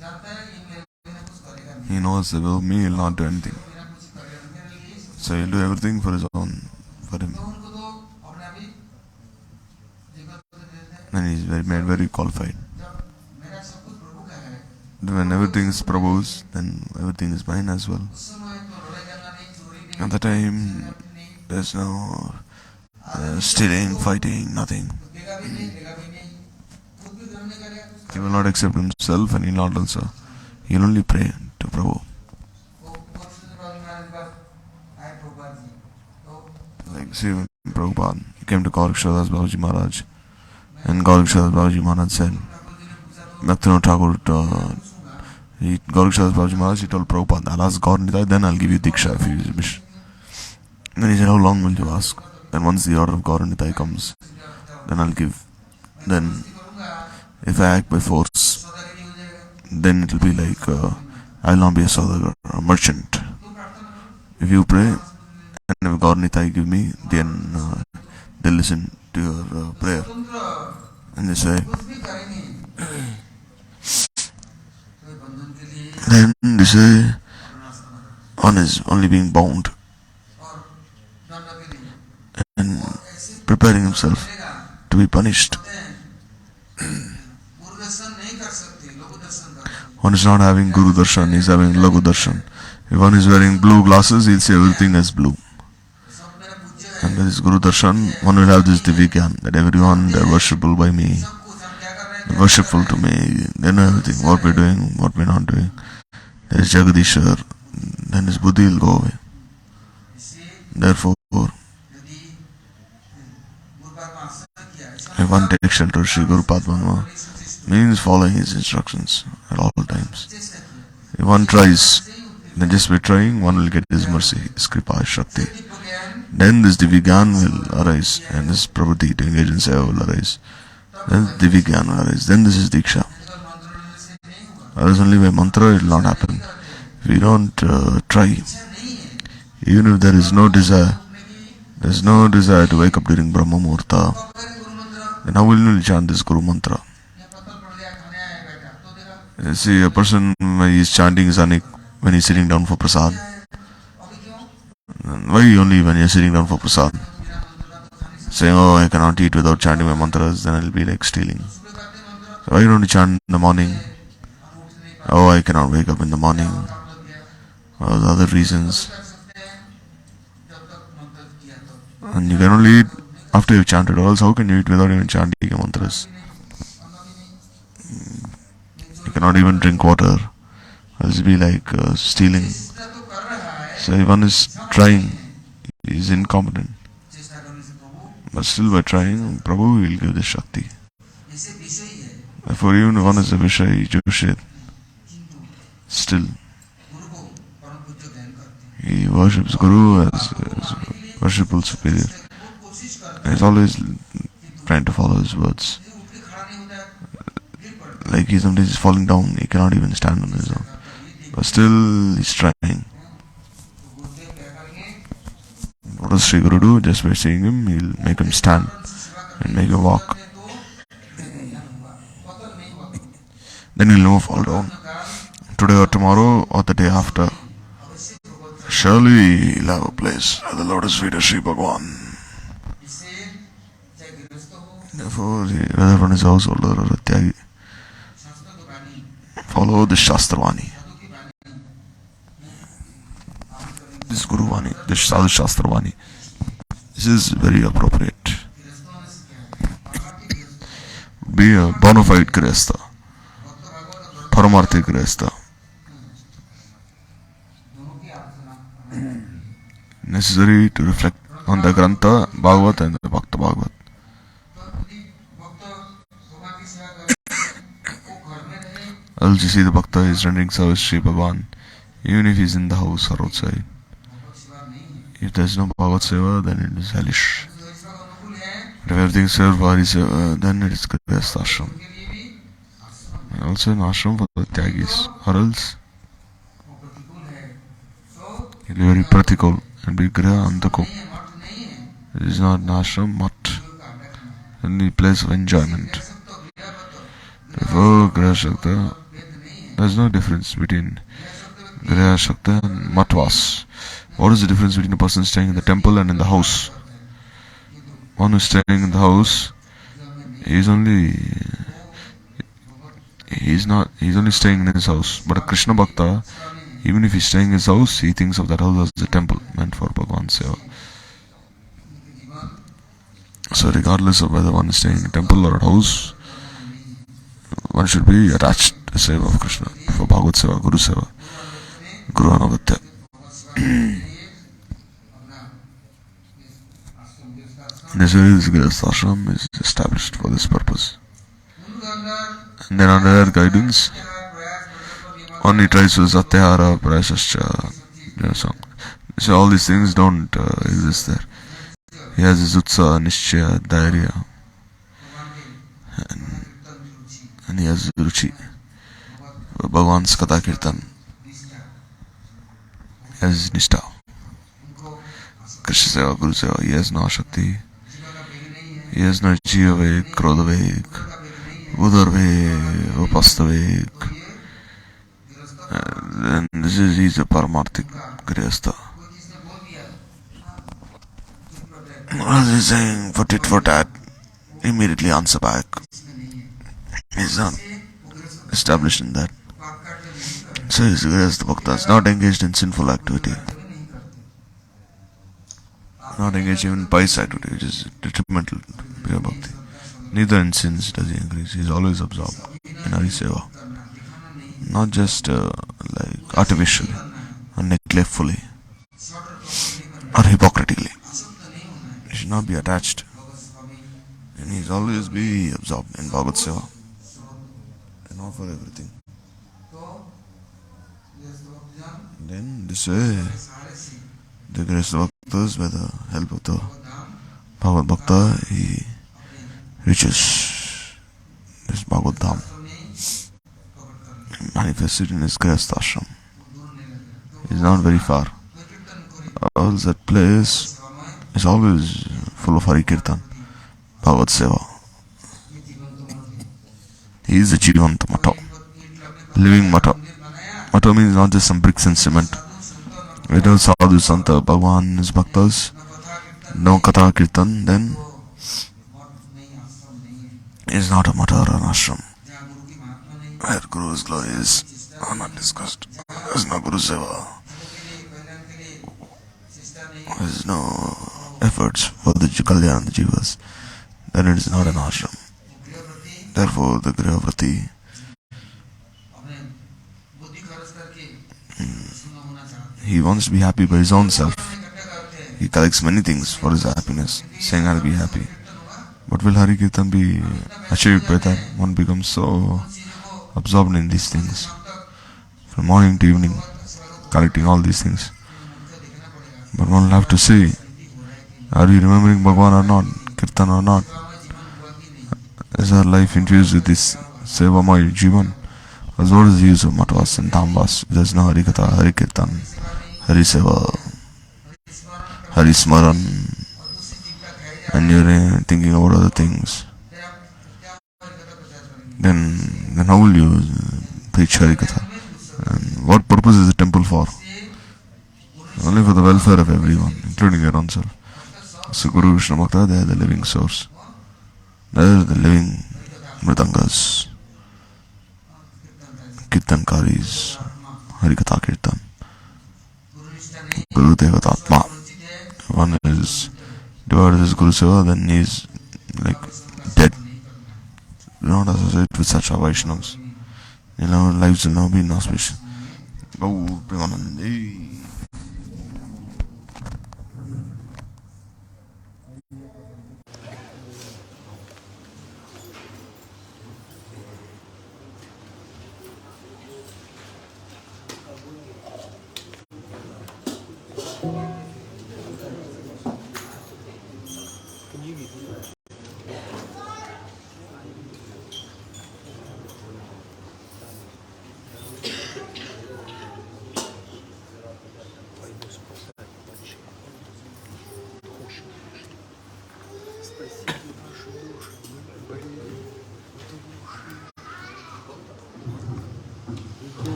जानता है ये मेरे बिना कुछ करेगा नहीं, He knows that well, me will not do anything. बिना कुछ करेगा मेरे लिए सब। So he'll do everything for his own, for him. तो उनको तो अपने आप ही जीवन को दे देते हैं। And he's made very qualified. जब मेरा सब कुछ प्रभु का है, When everything is Prabhu's, then everything is mine as well. उस समय तो लड़ाई झगड़ा नहीं, चोरी नहीं, At the time, नहीं, there's no stealing, fighting, nothing. देगा भी नहीं, खुद भी ग्रहण नहीं करेगा कुछ। He will not accept himself and he'll not also. He'll only pray to Prabhu. वो से बाबू महाराज के पास आए प्रभुपाद जी, तो Like, see, Prabhupada, he came to Gaurikshada's Babaji Maharaj. And Gaurikshada's Babaji Maharaj said, Thakur ji ने पूछा तो Bhaktivinoda Thakur, पूछूंगा, Gaurikshada's Babaji Maharaj, he told Prabhupada, I'll ask God Nitai, then I'll give you Diksha if you wish. Then he said, how long will you ask? Then once the order of God Nitai comes, then I'll give. Then, if I act by force, सौदागरी हो जाएगा, then it will be like, I'll not be a saudagar, a merchant. तो प्रार्थना करो, If you pray, and if God Nitai give me, then they'll listen to your prayer. स्वतंत्र And they say, कुछ भी करेंगे, तो बंधन के लिए then they say, प्रयास करना one is only being bound और दंड के लिए and ऐसे preparing himself करेगा, to be punished. होते हैं, गुरु दर्शन नहीं कर सकते, लोग दर्शन करते हैं। One is not having Guru Darshan, he's having Lagu Darshan. If one is wearing blue glasses, he'll see everything as blue. सब मेरा पूज्य है, And there is Guru Darshan, one will have this Divya Gyan, that everyone, they are worshipful by me, सब कुछ हम क्या कर रहे हैं, they're worshipful to me, they know everything, what we're doing, what we're not doing. There is Jagadishwar, then his buddhi will go away. इससे Therefore, यदि गुरुपाद में आसन किया, ऐसा if one takes shelter of Sri Guru Padma, means following his instructions at all times. जैसे If one tries, then just by trying, one will get his mercy, his kripa, his shakti. Divya ज्ञान then this Divigyan will arise, and this Pravati to engage in seva will arise. Then Divigyan will arise. Then this is Diksha. Otherwise only by mantra it will not happen. If we don't try, even if there is no desire to wake up during Brahma Muhurta, then how will you chant this Guru Mantra? You see, a person when he is chanting Zanik, when he is sitting down for prasad, why only when you are sitting down for prasad? Saying, oh, I cannot eat without chanting my mantras, then I will be like stealing. So why don't you chant in the morning? Oh, I cannot wake up in the morning. Or the other reasons. And you can only eat after you've chanted, or else how can you eat without even chanting your mantras? You cannot even drink water, else be like stealing. So if one is trying, he is incompetent. But still by trying, Prabhu will give the Shakti. Therefore even one is a Vishay, Joshit, still he worships Guru as worshipful superior. He is always trying to follow his words. Like he sometimes is falling down, he cannot even stand on his own. But still he is trying. What does Sri Guru do? Just by seeing him, he will make him stand and make him walk. Then he will never fall down. Today or tomorrow or the day after, surely he will have a place at the lotus feet of Sri Bhagwan. Therefore, whether one is a householder or a tyagi, follow this Shastravani, this Guru Vani, this Sadhu Shastravani. This is very appropriate. Be a bona fide Grihastha, Paramarthi Grihastha. Necessary to reflect on the Grantha, Bhagavat and the Bhakta Bhagavat. Else you see the Bhakta is rendering service to Sri Bhagavan, even if he is in the house or outside. If there is no Bhagavat Seva, then it is hellish. But if everything is served for Hari Seva, then it is Grihastha Ashram. And also an ashram for the Tyagis, or else it will be very pratikul and be Griha Antako. It is not an ashram, mat, only place of enjoyment. Therefore, Griha Shakta, there is no difference between Griha Shakta and Matvas. What is the difference between a person staying in the temple and in the house? One who is staying in the house, he is only staying in his house. But a Krishna Bhakta, even if he is staying in his house, he thinks of that house as a temple meant for Bhagavan Seva. So regardless of whether one is staying in a temple or a house, one should be attached to the Seva of Krishna for Bhagavad Seva, Guru Seva, Guru Anagatya. This Grihastha Ashram is established for this purpose. And then under that guidance, one he tries to Satyahara, Prayasascha, so all these things don't exist there. He has his Utsa, Nishchaya, Dhairya, and he has Ruchi, Bhagavan's Katha Kirtan. He has Nishtha, Krishna Seva, Guru Seva. He has no Shakti, he has no Jiva Vek, Krodha Vek, Udar Vek, Upastha Vek. And he is a Paramarthik Grihastha. What is he saying? For tit for tat, immediately answer back. He is not established in that. So he is Grihastha Bhakta, is not engaged in sinful activity. Not engaged even in pious activity, which is detrimental to pure bhakti. Neither in sins does he engage. He is always absorbed in Hari Seva. Not just like artificially or neglectfully or hypocritically. He should not be attached. And he should always be absorbed in Bhagavad Seva and not for everything. Then this way, the Grihastha Thus, by the help of the Bhagavad Bhakta, he reaches this Bhagavad Dham, manifested in his Grihastha ashram. He is not very far. All that place is always full of Hari Kirtan, Bhagavad Seva. He is the Jivanta Mata, living Mata. Mata means not just some bricks and cement. It is Sadhu Santa Bhagwan, his Bhaktas, no Katha Kirtan, then it is not a Mata or an ashram. Where Guru's glory is not discussed. There is no Guru Seva. There is no efforts for the Kalyan and the Jivas. Then it is not an ashram. Therefore, the Grihavrati he wants to be happy by his own self. He collects many things for his happiness, saying I'll be happy. But will Hari Kirtan be achieved by that? One becomes so absorbed in these things. From morning to evening, collecting all these things. But one will have to see, are we remembering Bhagwan or not, Kirtan or not? Is our life infused with this Sevamay Jivan? As what is the use of Matvas and Dhambas if there is no Hari Katha, Hari Kirtan, Hari Seva, Hari Smaran, and you're thinking about other things? Then how will you preach Hari Katha? And what purpose is the temple for? Only for the welfare of everyone, including your own self. So Guru Vishnu Bhakta, they are the living source. They are the living Mridangas, Kirtankaris, Harikatha Kirtan, Guru Devatatma. One is divided as Guru Seva, then he is like dead. Do not associate with such Vaishnavas. Lives will now be inauspicious. Oh, Premananda.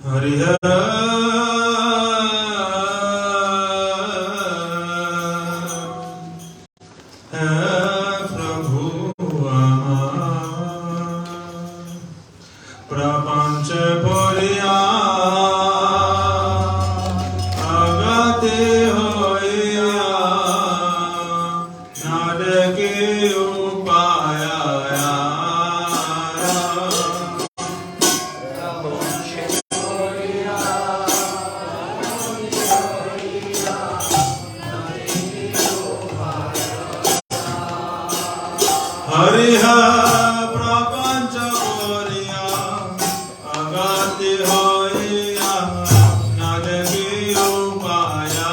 Hariha Prabhu Prapanch Poriya Agate Hoya Nadake Upaya Hariha Prapancha Poriya Agati Hoya Nadagi Upaya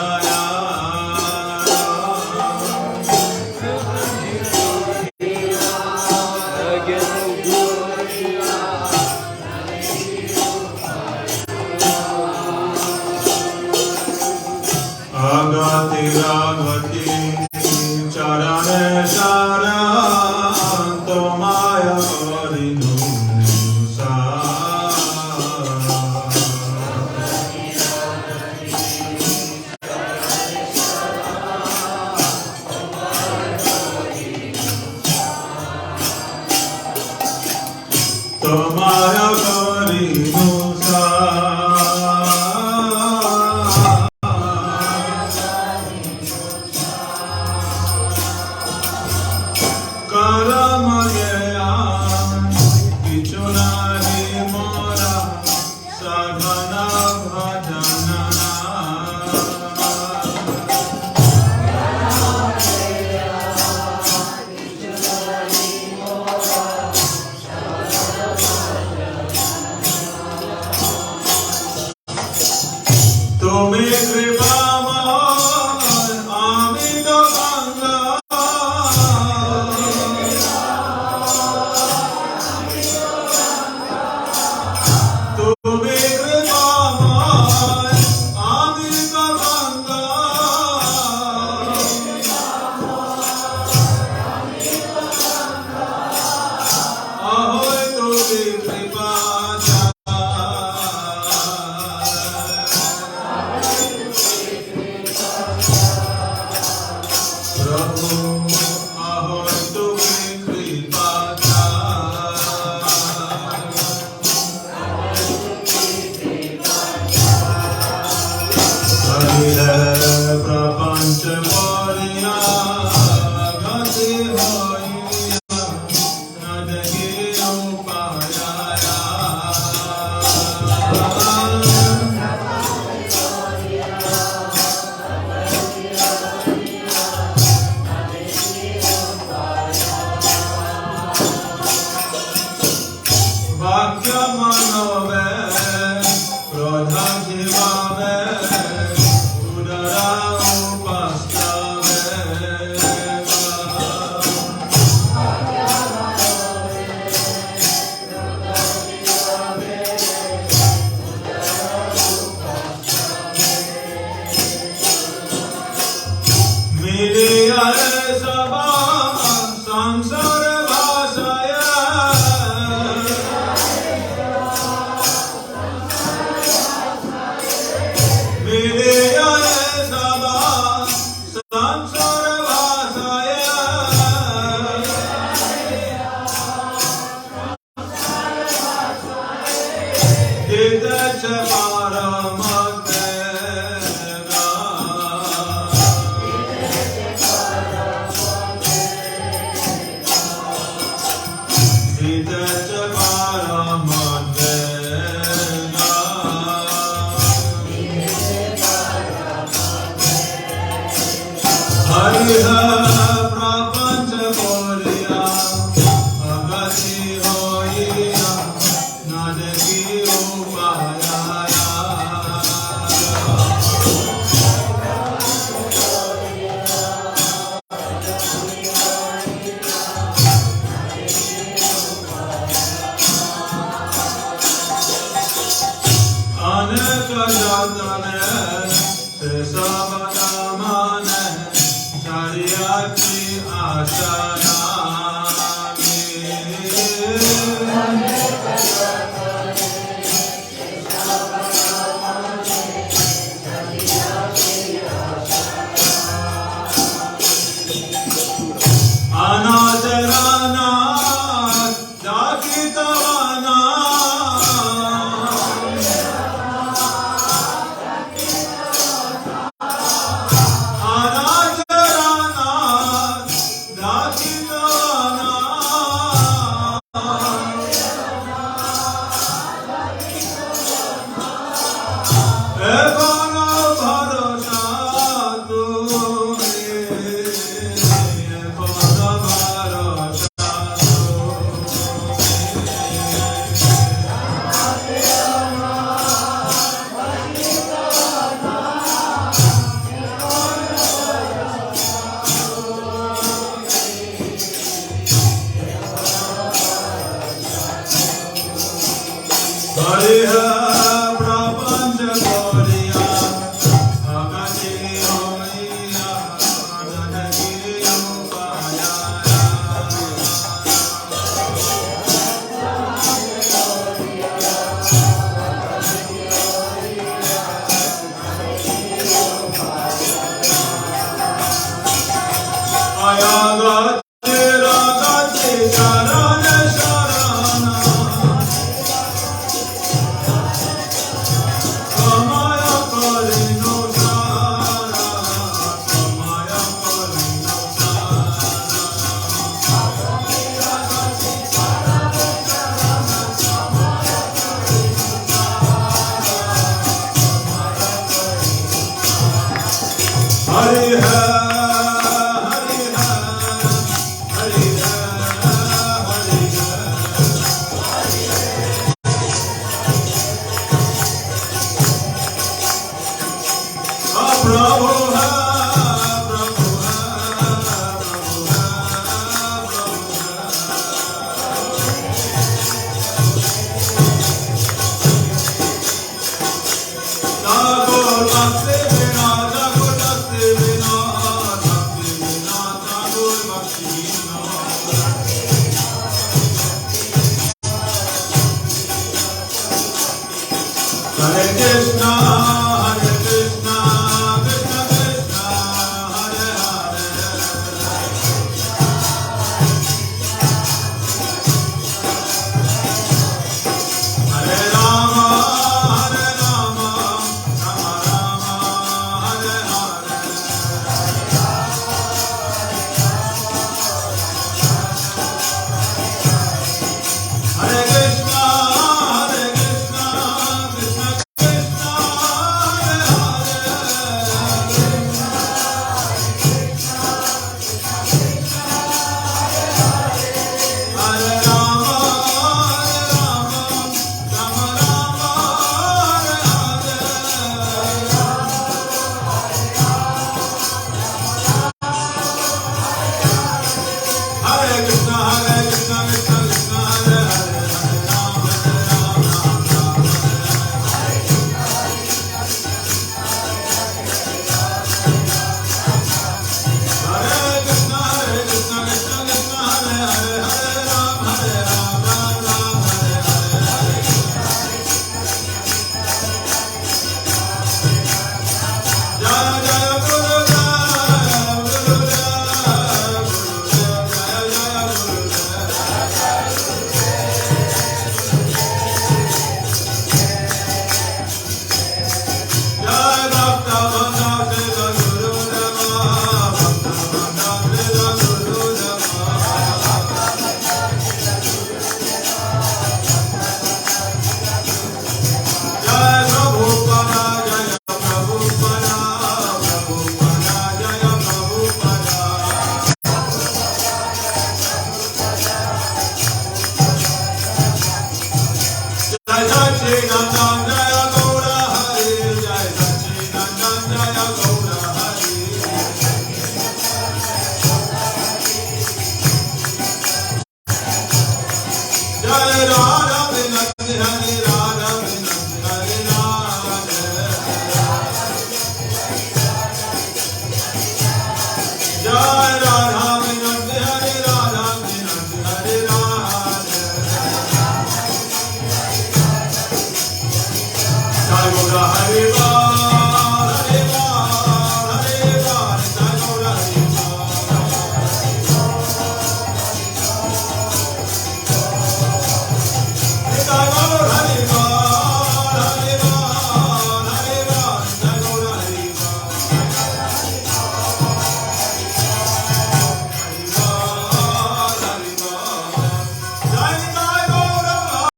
Agati Ragati Charane Shara Tomaya Korinu Sa Tomaya Korinu Sa তুমি কৃপাময় আমি তো গঙ্গা তুমি কৃপাময় আমি তো Ganga ahoy তুমি কৃপা Hare Krishna,